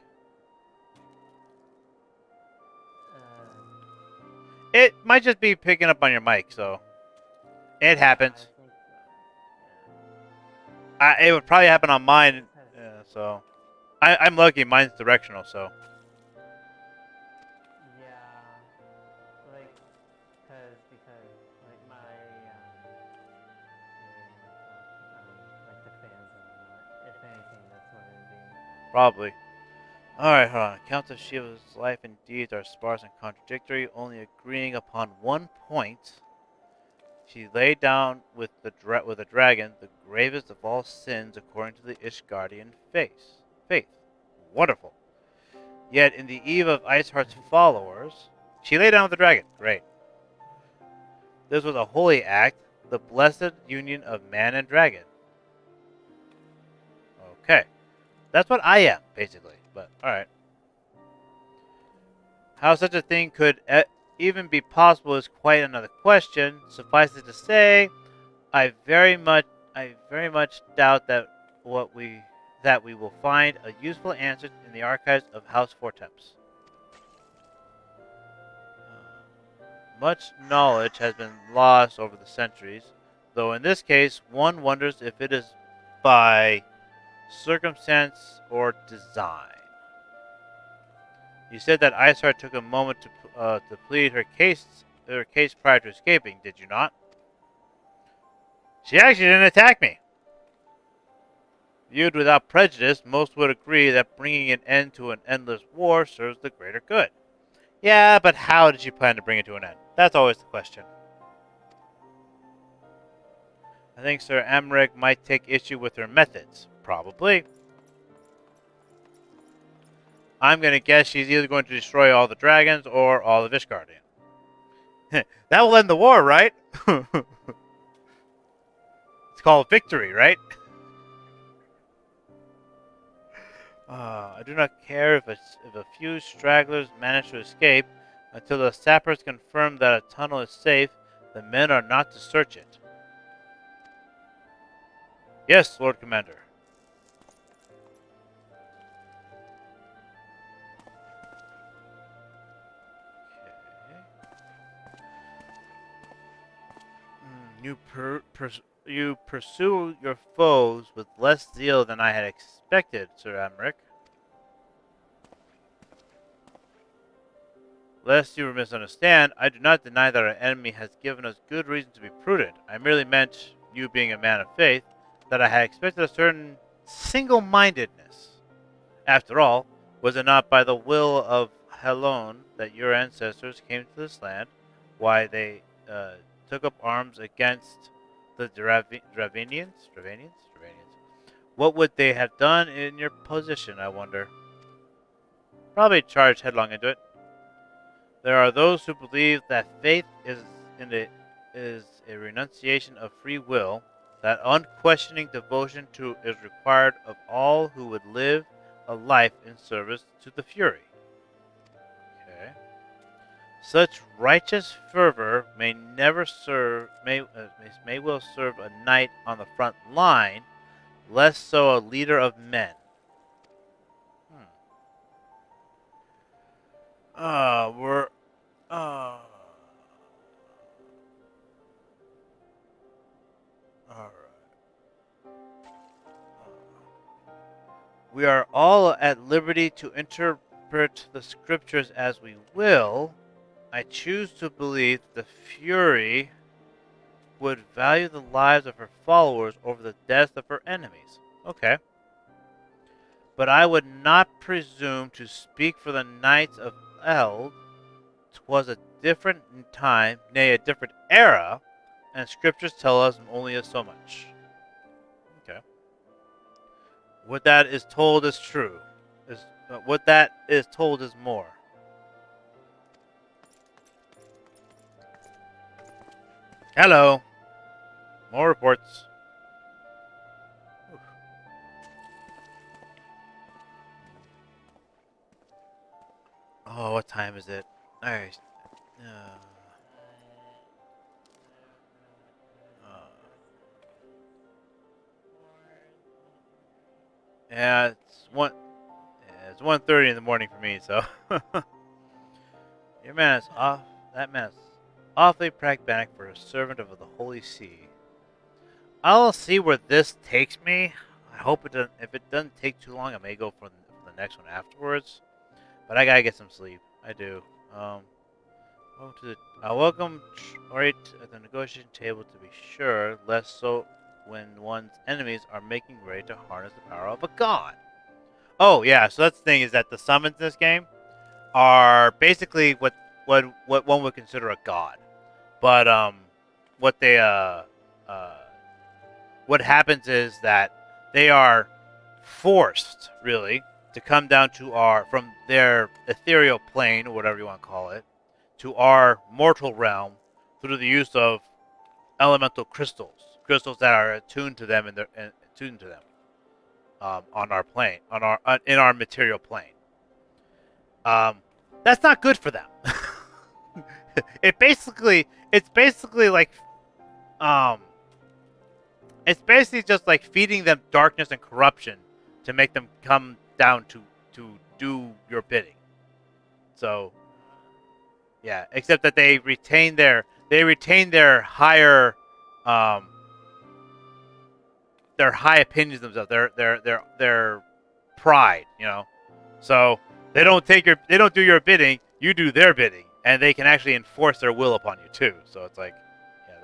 It might just be picking up on your mic, so it happens. I think so. Yeah. It would probably happen on mine, so I'm lucky. Mine's directional, so. Yeah, like, because like my like the fans and whatnot. If anything, that's what it'd be. Probably. Alright, hold on. Accounts of Shiva's life and deeds are sparse and contradictory, only agreeing upon one point. She lay down with a dragon, the gravest of all sins according to the Ishgardian faith. Wonderful. Yet, in the eve of Iceheart's followers, she lay down with the dragon. Great. This was a holy act, the blessed union of man and dragon. Okay. That's what I am, basically. But, alright. How such a thing could even be possible is quite another question. Suffice it to say, I very much doubt that we will find a useful answer in the archives of House Fortemps. Much knowledge has been lost over the centuries, though in this case one wonders if it is by circumstance or design. You said that Iceheart took a moment to plead her case prior to escaping, did you not? She actually didn't attack me. Viewed without prejudice, most would agree that bringing an end to an endless war serves the greater good. Yeah, but how did she plan to bring it to an end? That's always the question. I think Sir Amric might take issue with her methods. Probably. I'm going to guess she's either going to destroy all the dragons or all the Vishgardian. That will end the war, right? It's called victory, right? I do not care if a few stragglers manage to escape. Until the sappers confirm that a tunnel is safe, the men are not to search it. Yes, Lord Commander. You pursue your foes with less zeal than I had expected, Sir Amric. Lest you misunderstand, I do not deny that our enemy has given us good reason to be prudent. I merely meant, you being a man of faith, that I had expected a certain single-mindedness. After all, was it not by the will of Helon that your ancestors came to this land? Why they took up arms against the Dravanians? What would they have done in your position, I wonder? Probably charged headlong into it. There are those who believe that faith is a renunciation of free will, that unquestioning devotion to is required of all who would live a life in service to the Fury. Okay. Such righteous fervor may well serve a knight on the front line, less so a leader of men. We're Alright. We are all at liberty to interpret the scriptures as we will. I choose to believe the Fury would value the lives of her followers over the deaths of her enemies. Okay. But I would not presume to speak for the Knights of Eld. 'Twas a different time, nay, a different era, and scriptures tell us only so much. Okay. What that is told is true. What that is told is more. Hello. More reports. Oof. Oh, what time is it? Alright. Yeah, it's 1:30 in the morning for me, so your man is off. That man is awfully pragmatic for a servant of the Holy See. I'll see where this takes me. I hope it doesn't. If it doesn't take too long, I may go for the next one afterwards. But I gotta get some sleep. I do. I welcome right at the negotiation table to be sure, less so when one's enemies are making ready to harness the power of a god. Oh yeah, so that's the thing, is that the summons in this game are basically what one would consider a god. But what they what happens is that they are forced, really, to come down to from their ethereal plane, or whatever you want to call it, to our mortal realm through the use of elemental crystals that are attuned to them on our plane, in our material plane. That's not good for them. It's basically like um, it's basically just like feeding them darkness and corruption to make them come down to do your bidding. So yeah, except that they retain their higher um their high opinions of themselves, their pride, you know. So they don't do your bidding, you do their bidding, and they can actually enforce their will upon you too. So it's like, yeah,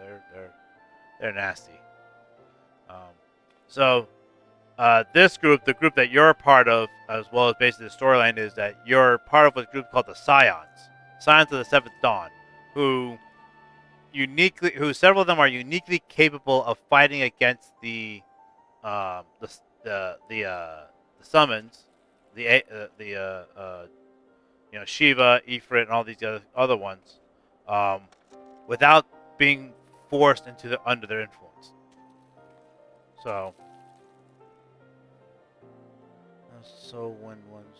they're nasty. Um, so this group, the group that you're a part of, as well as basically the storyline, is that you're part of a group called the Scions of the Seventh Dawn, who several of them are uniquely capable of fighting against um, the the summons, Shiva, Ifrit, and all these other ones, um, without being forced under their influence. So when one's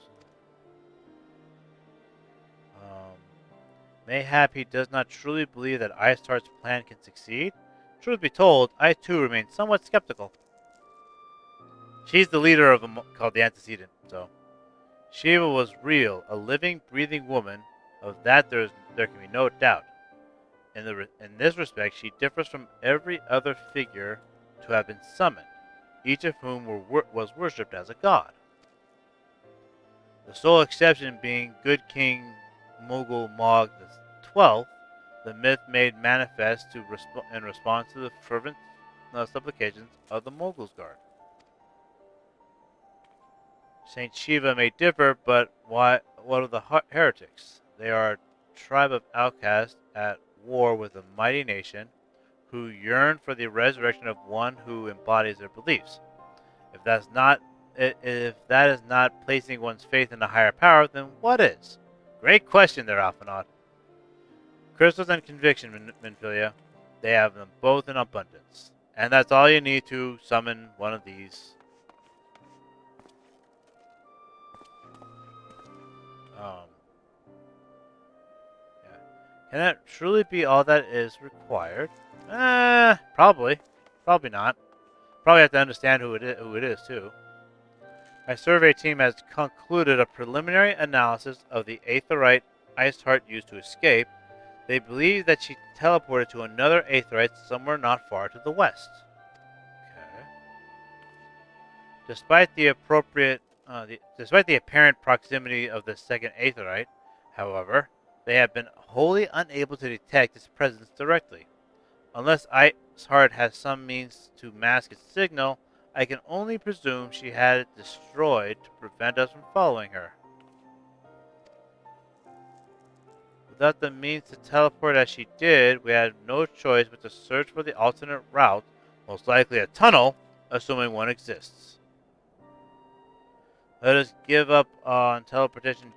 mayhap he does not truly believe that Iceheart's plan can succeed. Truth be told, I too remain somewhat skeptical. She's the leader of called the Antecedent. So Shiva was real, a living, breathing woman. Of that there can be no doubt. In this respect, she differs from every other figure to have been summoned, each of whom was worshipped as a god. The sole exception being good King Mogul Mog XII, the myth made manifest in response to the fervent supplications of the Mogul's Guard. Saint Shiva may differ, but what of the heretics? They are a tribe of outcasts at war with a mighty nation who yearn for the resurrection of one who embodies their beliefs. If that is not placing one's faith in a higher power, then what is? Great question there, Alphanaud. Crystals and conviction, Minfilia. They have them both in abundance. And that's all you need to summon one of these. Yeah. Can that truly be all that is required? Probably. Probably not. Probably have to understand who it is too. My survey team has concluded a preliminary analysis of the Aetheryte Iceheart used to escape. They believe that she teleported to another Aetheryte somewhere not far to the west. Okay. Despite the apparent proximity of the second Aetheryte, however, they have been wholly unable to detect its presence directly. Unless Iceheart has some means to mask its signal, I can only presume she had it destroyed to prevent us from following her. Without the means to teleport as she did, we had no choice but to search for the alternate route, most likely a tunnel, assuming one exists. Let us not give up on teleportation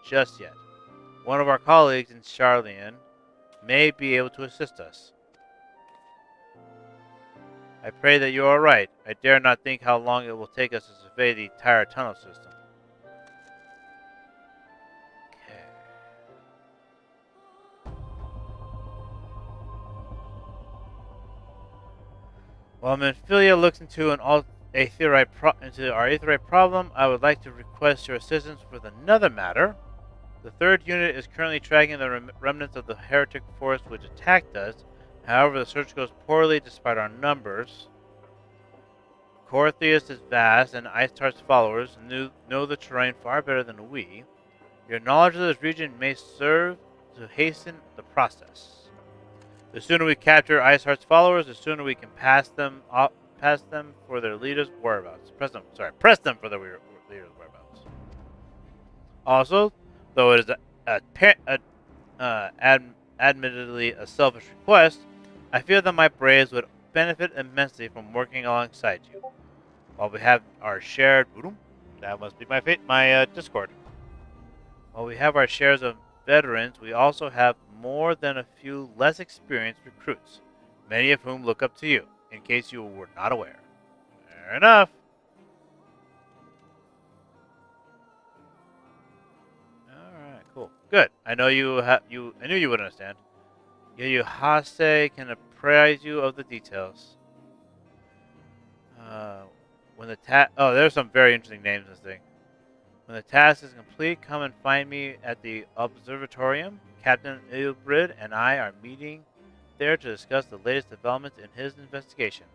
just yet. One of our colleagues in Charlian may be able to assist us. I pray that you are right. I dare not think how long it will take us to survey the entire tunnel system. Okay. While Minfilia looks into our Aetheryte problem, I would like to request your assistance with another matter. The third unit is currently tracking the remnants of the heretic force which attacked us. However, the search goes poorly despite our numbers. Cortheus is vast, and Iceheart's followers know the terrain far better than we. Your knowledge of this region may serve to hasten the process. The sooner we capture Iceheart's followers, the sooner we can press them for their leader's whereabouts. Press them for their leader's whereabouts. Also, though it is admittedly a selfish request, I feel that my braves would benefit immensely from working alongside you. While we have our shared... That must be my Discord. While we have our shares of veterans, we also have more than a few less experienced recruits, many of whom look up to you, in case you were not aware. Fair enough. Alright, cool. Good. I know I knew you would understand. Hase can apprise you of the details. When the there's some very interesting names in this thing. When the task is complete, come and find me at the observatorium. Captain Ilbrid and I are meeting there to discuss the latest developments in his investigation.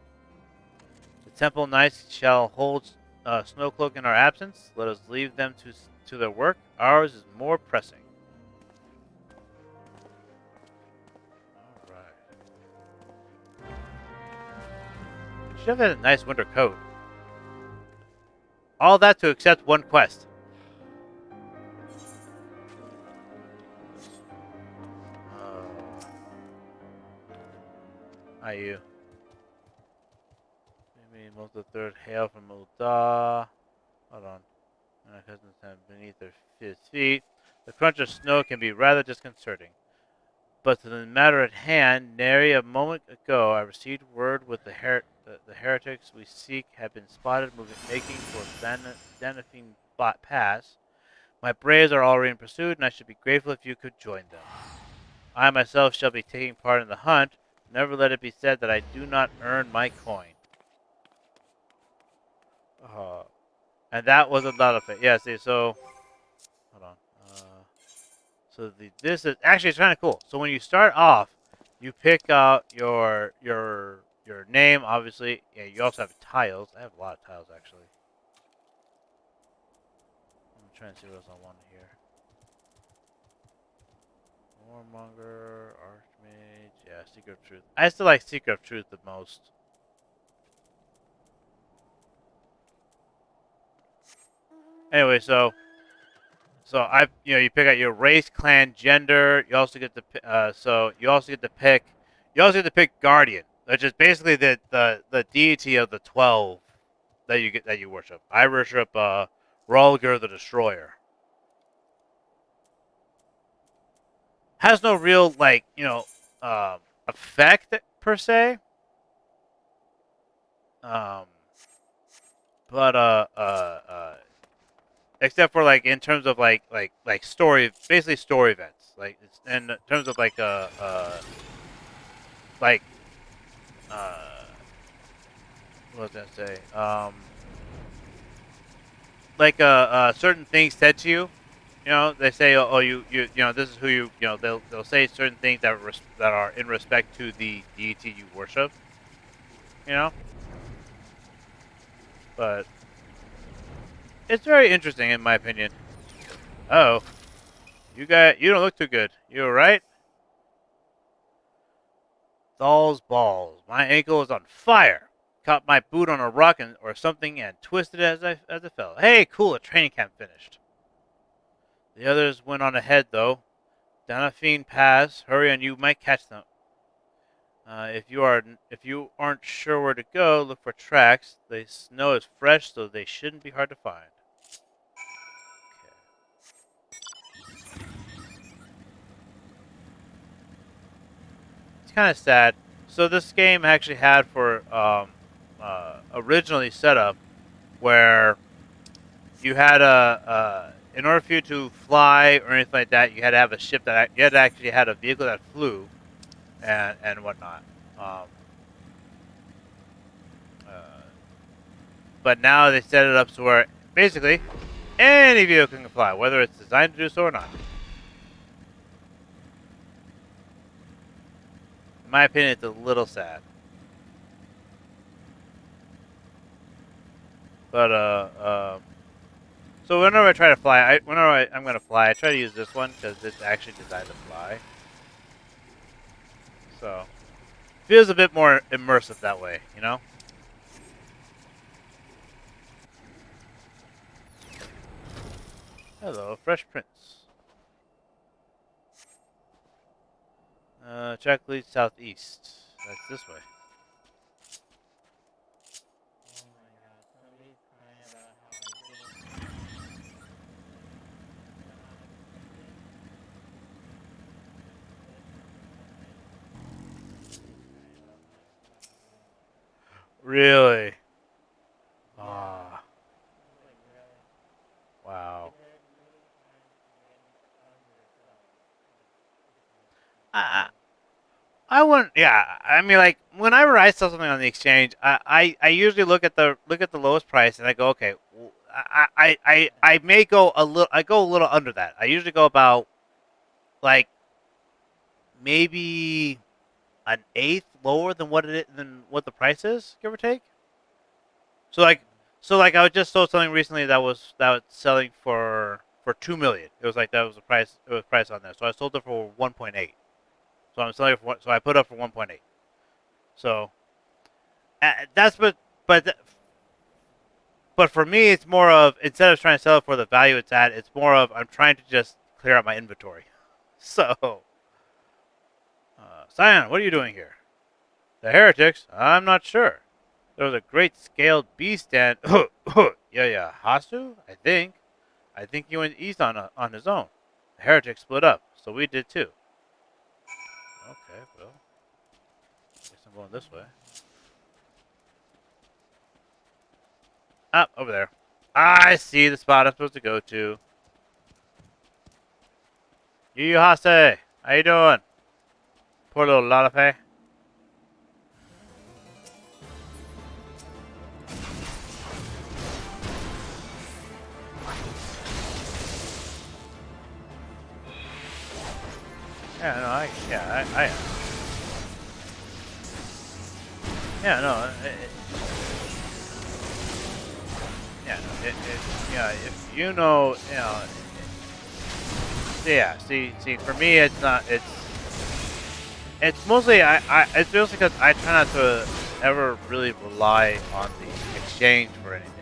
The temple knights shall hold Snowcloak in our absence. Let us leave them to their work. Ours is more pressing. All right. Should have had a nice winter coat. All that to accept one quest. Hi, you. Maybe most of the third hail from Ulda. Hold on. My cousins have beneath his feet. The crunch of snow can be rather disconcerting. But to the matter at hand, nary a moment ago, I received word with the heretics we seek have been spotted making for Danafine Pass. My braves are already in pursuit, and I should be grateful if you could join them. I myself shall be taking part in the hunt. Never let it be said that I do not earn my coin. And that was a lot of it. Yeah, see, so... Hold on. This is... Actually, it's kind of cool. So when you start off, you pick out your name, obviously. Yeah, you also have tiles. I have a lot of tiles, actually. I'm trying to see what else I want here. Warmonger, Archmage, yeah, Secret of Truth. I still like Secret of Truth the most. Anyway, so you pick out your race, clan, gender. You also get to pick Guardian, which is basically the deity of the 12 that you worship. I worship Rolger the Destroyer. Has no real effect per se. Um, but except for like in terms of like story, basically story events. Like it's in terms of like what was I gonna say? Certain things said to you. You know, they say, oh, this is who they'll say certain things that are in respect to the deity you worship. You know, but it's very interesting in my opinion. Oh, you don't look too good. You alright? Thal's balls. My ankle is on fire. Caught my boot on a rock or something and twisted it as I fell. Hey, cool, a training camp finished. The others went on ahead though. Danafine Pass. Hurry and you might catch them. If you aren't sure where to go, look for tracks. The snow is fresh, so they shouldn't be hard to find. Okay. It's kind of sad. So this game actually had for originally set up where you had in order for you to fly or anything like that, you had to have a ship that you had to actually had a vehicle that flew and whatnot. Um, uh, but now they set it up so where basically any vehicle can fly, whether it's designed to do so or not. In my opinion, it's a little sad. But so whenever I try to fly, I'm gonna fly, I try to use this one because it's actually designed to fly. So feels a bit more immersive that way, you know. Hello, Fresh Prince. Track leads southeast. That's this way. Oh my god, Really? Ah, wow. I, I wouldn't. Yeah, I mean, like whenever I sell something on the exchange, I usually look at the lowest price and I go, okay, I may go a little. I go a little under that. I usually go about like maybe an eighth lower than what the price is, give or take. So like I was just sold something recently that was selling for 2 million. It was like that was the price. It was price on there. So I sold it for 1.8. So I'm selling it for so I put up for 1.8. So that's but but for me, it's more of instead of trying to sell it for the value it's at, it's more of I'm trying to just clear out my inventory. So, Cyan, what are you doing here? The heretics? I'm not sure. There was a great scaled beast stand. Yeah, Hasu? I think. I think he went east on his own. The heretics split up, so we did too. Okay, well, guess I'm going this way. Ah, over there. I see the spot I'm supposed to go to. Yu Hase, how you doing? Poor little Lalafe. Yeah, no, I yeah, no, yeah, no, yeah, if you know, yeah, see, for me, it's not, it's mostly, it's mostly because I try not to ever really rely on the exchange for anything.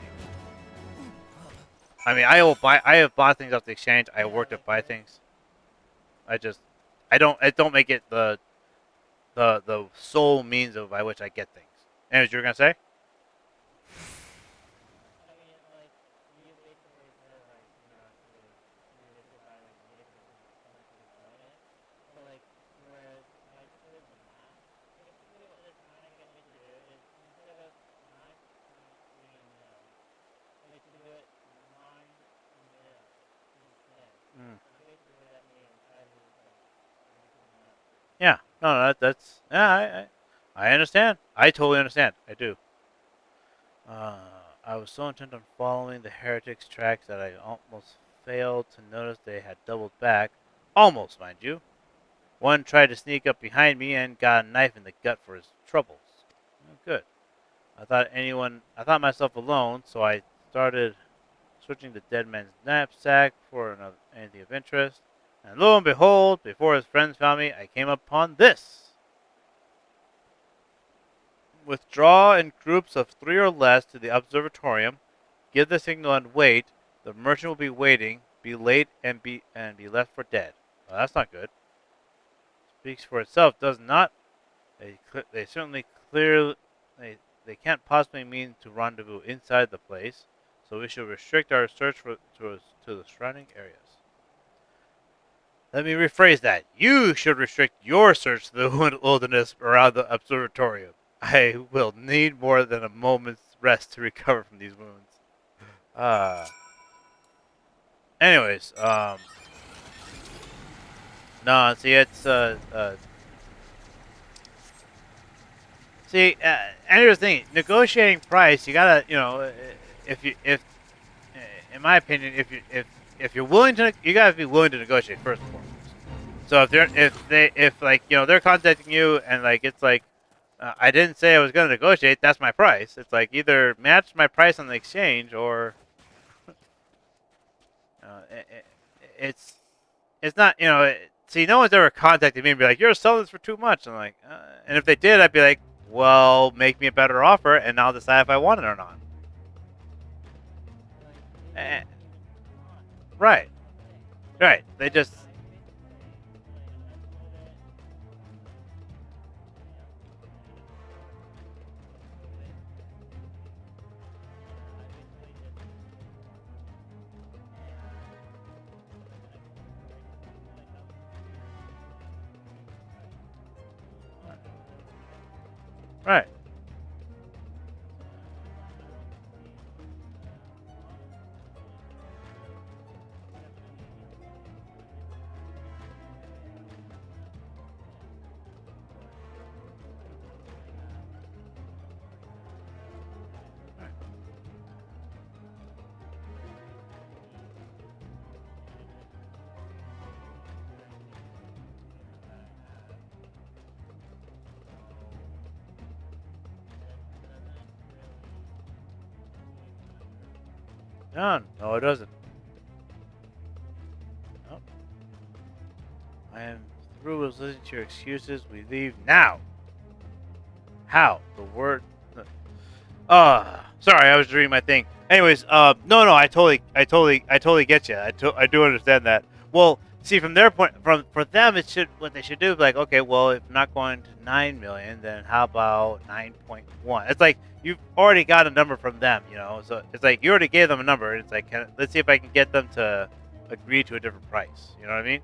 I mean, I have bought things off the exchange, I work to buy things, I just, I don't make it the sole means of by which I get things. Anyways, you were gonna say? I mean, like, you basically said, like, you basically buy, like, vehicles and someone can destroy it. So, like, whereas I just did the math, basically what they're trying to get me to do is instead of 9.3 mil, like, to do it 9 mil instead. Mm. So basically what that means, I lose, like, 32 mil. Yeah, no, that's yeah, I understand. I totally understand. I do. Uh, I was so intent on following the heretics' tracks that I almost failed to notice they had doubled back. Almost, mind you. One tried to sneak up behind me and got a knife in the gut for his troubles. Oh, good. I thought myself alone, so I started searching the dead man's knapsack for anything of interest. And lo and behold, before his friends found me, I came upon this. Withdraw in groups of 3 or less to the observatorium. Give the signal and wait. The merchant will be waiting. Be late and be left for dead. Well, that's not good. Speaks for itself, does not. They certainly clearly they can't possibly mean to rendezvous inside the place. So we should restrict our search to the surrounding areas. Let me rephrase that. You should restrict your search to the wilderness around the observatorium. I will need more than a moment's rest to recover from these wounds. Uh, anyways, no, see, it's, see, and here's the thing, negotiating price, you gotta, if, in my opinion, if you're willing to, you gotta be willing to negotiate first and foremost. So if like, they're contacting you and like, it's like, I didn't say I was gonna negotiate, that's my price. It's like either match my price on the exchange or, it, it's it's not, see, no one's ever contacted me and be like, you're selling this for too much. I'm like, and if they did, I'd be like, well, make me a better offer, and I'll decide if I want it or not. Like, Eh, even if you want, right, that's the thing. right. They just, I basically, like, I put it, I basically just and I basically like myself and price. So I put it as 9 mil. right. No, it doesn't. Nope. I am through with listening to your excuses. We leave now. How? The word. Sorry, I was reading my thing. Anyways, no, I totally get you. I do understand that. Well, see, from their point, for them, what they should do is like, okay, well, if not going to 9 million, then how about 9.1? It's like you've already got a number from them, you know. So it's like you already gave them a number. And it's like, let's see if I can get them to agree to a different price. You know what I mean?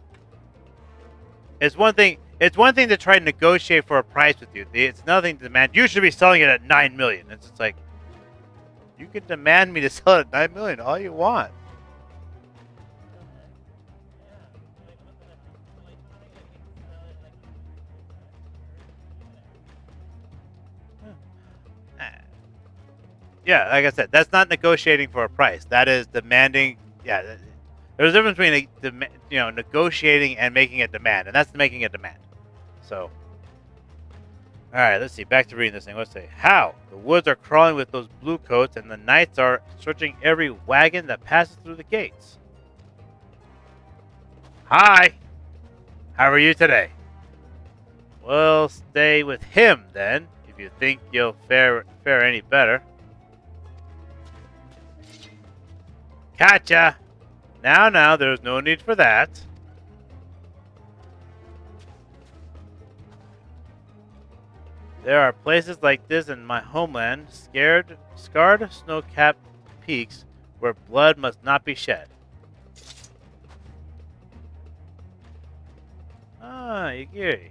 It's one thing. It's one thing to try to negotiate for a price with you. It's another thing to demand. You should be selling it at 9 million. It's just like you can demand me to sell it at 9 million all you want. Yeah, like I said, that's not negotiating for a price. That is demanding. Yeah, there's a difference between negotiating and making a demand, and that's making a demand. So. All right, let's see. Back to reading this thing. Let's see. How? The woods are crawling with those blue coats, and the knights are searching every wagon that passes through the gates. Hi. How are you today? Well, stay with him then, if you think you'll fare any better. Gotcha. Now, there's no need for that. There are places like this in my homeland, scarred, snow-capped peaks where blood must not be shed. Ah, Yagiri.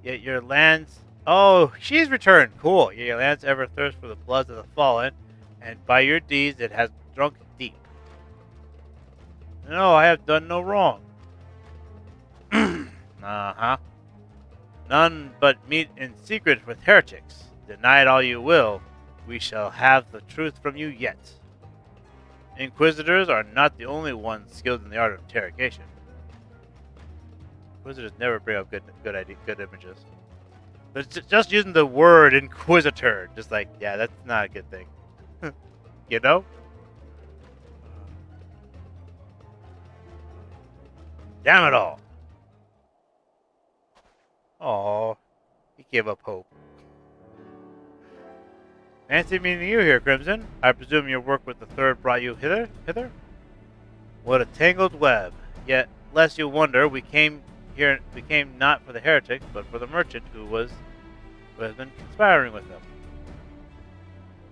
Yet your lands... Oh, she's returned. Cool. Yet your lands ever thirst for the bloods of the fallen, and by your deeds it has drunk deep. No, I have done no wrong. Uh-huh. None but meet in secret with heretics. Deny it all you will. We shall have the truth from you yet. Inquisitors are not the only ones skilled in the art of interrogation. Inquisitors never bring up good images. But just using the word inquisitor, just like, yeah, that's not a good thing. You know? Damn it all. Oh, he gave up hope. Fancy meeting you here, Crimson. I presume your work with the Third brought you hither? What a tangled web. Yet, lest you wonder, we came not for the heretics, but for the merchant who has been conspiring with them.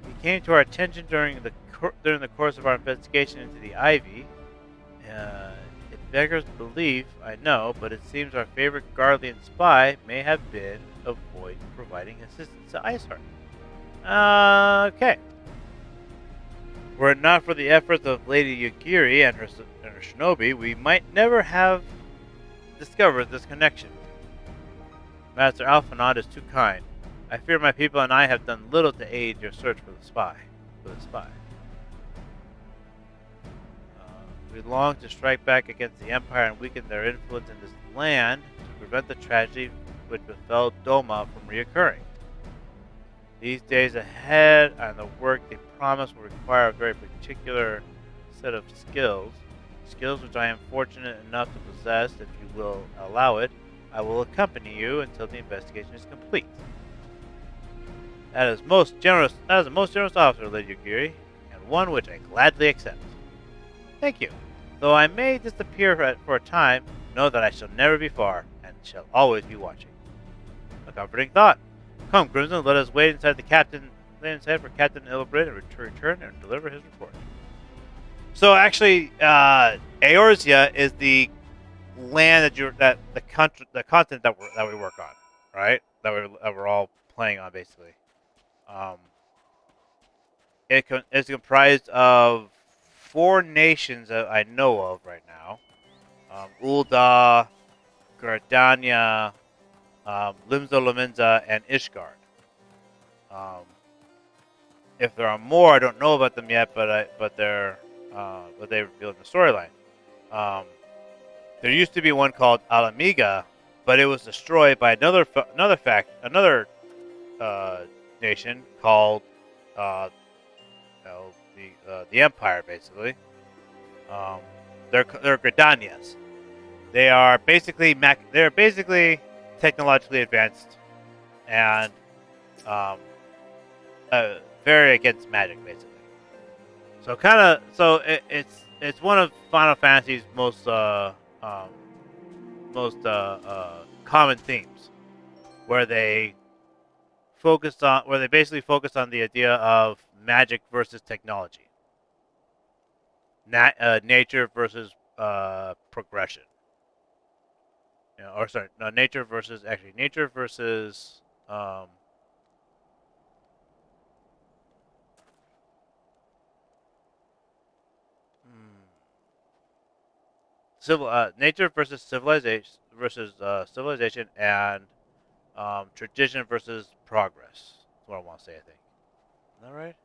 He came to our attention during the course of our investigation into the Ivy. It beggars belief, I know, but it seems our favorite Guardian spy may have been providing assistance to Iceheart. Okay. Were it not for the efforts of Lady Yagiri and her shinobi, we might never have discovered this connection. Master Alphinaud is too kind. I fear my people and I have done little to aid your search for the spy. We long to strike back against the Empire and weaken their influence in this land to prevent the tragedy which befell Doma from reoccurring. These days ahead and the work they promise will require a very particular set of skills which I am fortunate enough to possess. If you will allow it, I will accompany you until the investigation is complete. That is a most generous offer, Lady Yagiri, and one which I gladly accept. Thank you. Though I may disappear for a time, know that I shall never be far, and shall always be watching. A comforting thought. Come, Crimson, let us wait inside for Captain Ilbrid and return and deliver his report. So actually, Eorzea is the land the continent that we work on, right? That we're all playing on, basically. It's comprised of 4 nations that I know of right now. Ul'dah, Gardania, Limzo Lominza, and Ishgard. If there are more, I don't know about them yet, but they revealed in the storyline. There used to be one called Alamiga, but it was destroyed by another nation called the Empire, basically. They're Gridanias. They are basically technologically advanced and um, very against magic, basically. So it's one of Final Fantasy's um, most common themes, where they basically focus on the idea of magic versus technology, nature versus progression. Or sorry, no, nature versus um, hmm, nature versus civilization and tradition versus progress. That's what I want to say. I think. Is that right?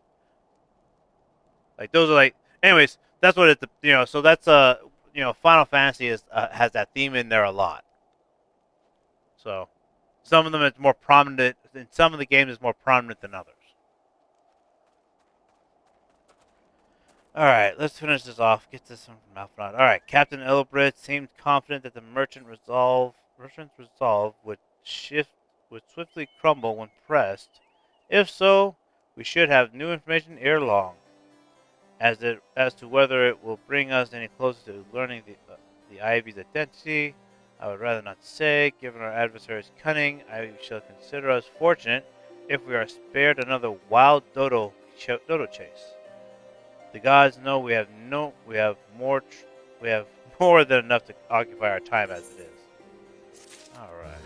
Like those are like. Anyways, that's what it's. So that's Final Fantasy has that theme in there a lot. So some of them it's more prominent. In some of the games, it's more prominent than others. All right, let's finish this off. Get this one from Alphinaud. All right, Captain Elbrit seemed confident that the merchant's resolve would swiftly crumble when pressed. If so, we should have new information ere long. As to whether it will bring us any closer to learning the Ivy's identity, I would rather not say. Given our adversary's cunning, I shall consider us fortunate if we are spared another wild dodo chase. The gods know we have more than enough to occupy our time as it is. All right.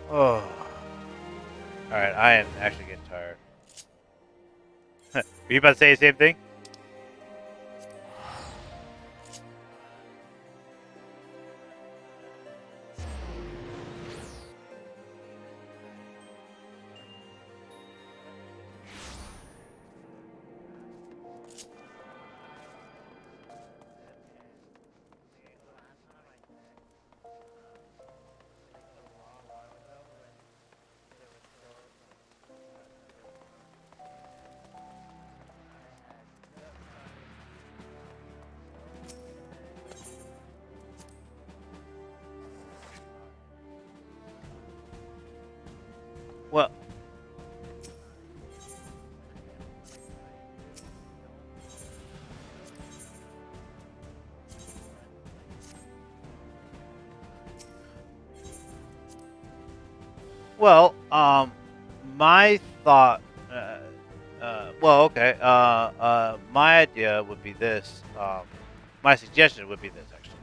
Oh. All right. I am actually getting tired. Were you about to say the same thing? Well, my thought. Okay. My idea would be this. My suggestion would be this. Actually,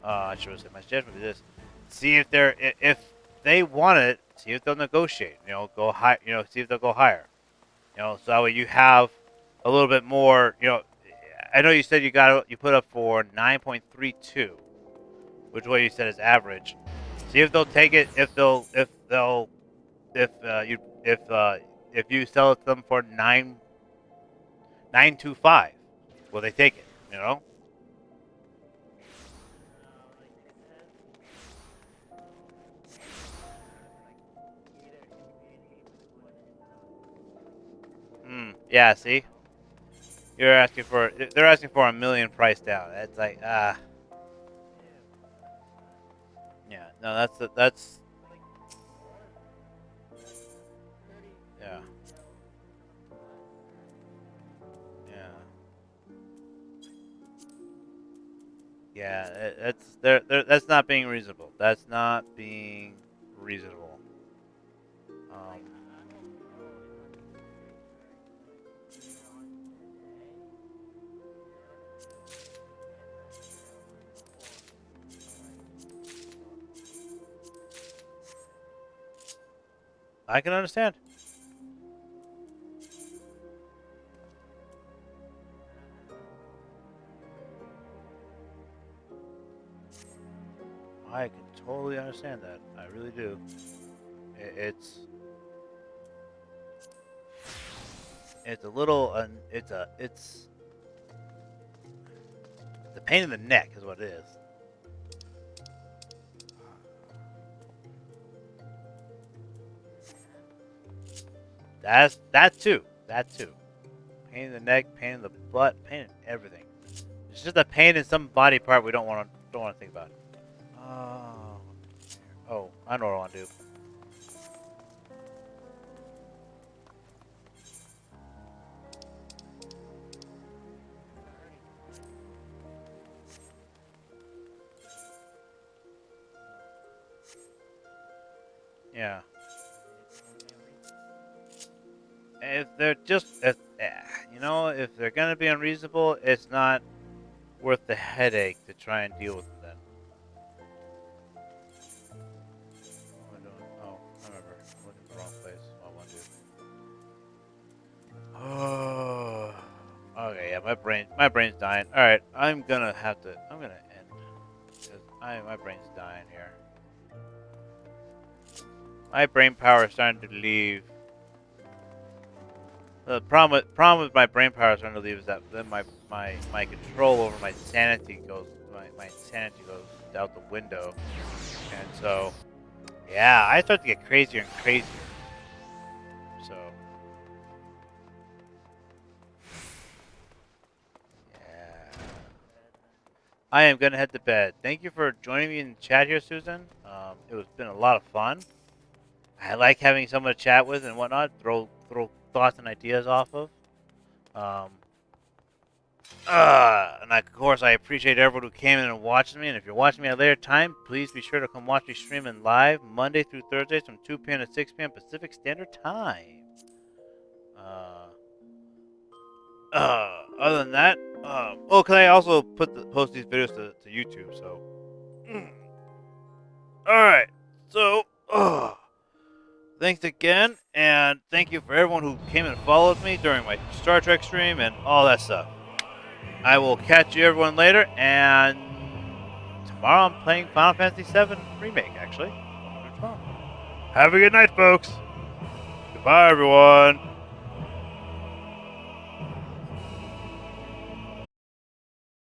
I should have said my suggestion would be this. See if they want it. See if they'll negotiate. Go high. See if they'll go higher. So that way you have a little bit more. I know you said you put up for 9.32, which what you said is average. See if they'll take it. If you if you sell it to them for 9.25, will they take it? Yeah. See, they're asking for a million price down. That's like yeah. No, that's yeah. Yeah. Yeah, that's not being reasonable. That's not being reasonable. Um, I can understand. I can totally understand that. I really do. It's a little it's the pain in the neck is what it is. That too. pain in the neck, pain in the butt, pain in everything. It's just a pain in some body part we don't want to think about. Oh, I know what I want to do. Yeah. If they're just, if they're gonna be unreasonable, it's not worth the headache to try and deal with them then. What am I doing? Oh, I remember. I'm looking in the wrong place. What I want to do. Oh. Okay, yeah, my brain's dying. All right, I'm gonna end because my brain's dying here. My brain power is starting to leave. The problem with my brain power starting to leave is that then my control over my sanity goes out the window, and so yeah, I start to get crazier and crazier. So yeah, I am gonna head to bed. Thank you for joining me in the chat here, Susan. It's been a lot of fun. I like having someone to chat with and whatnot, throw thoughts and ideas off of. And of course, I appreciate everyone who came in and watched me. And if you're watching me at a later time, please be sure to come watch me streaming live Monday through Thursdays from 2 p.m. to 6 p.m. Pacific Standard Time. Other than that, can I also post these videos to YouTube? So, all right. So, thanks again, and thank you for everyone who came and followed me during my Star Trek stream and all that stuff. I will catch you everyone later, and tomorrow I'm playing Final Fantasy VII Remake, actually. Have a good night, folks. Goodbye, everyone.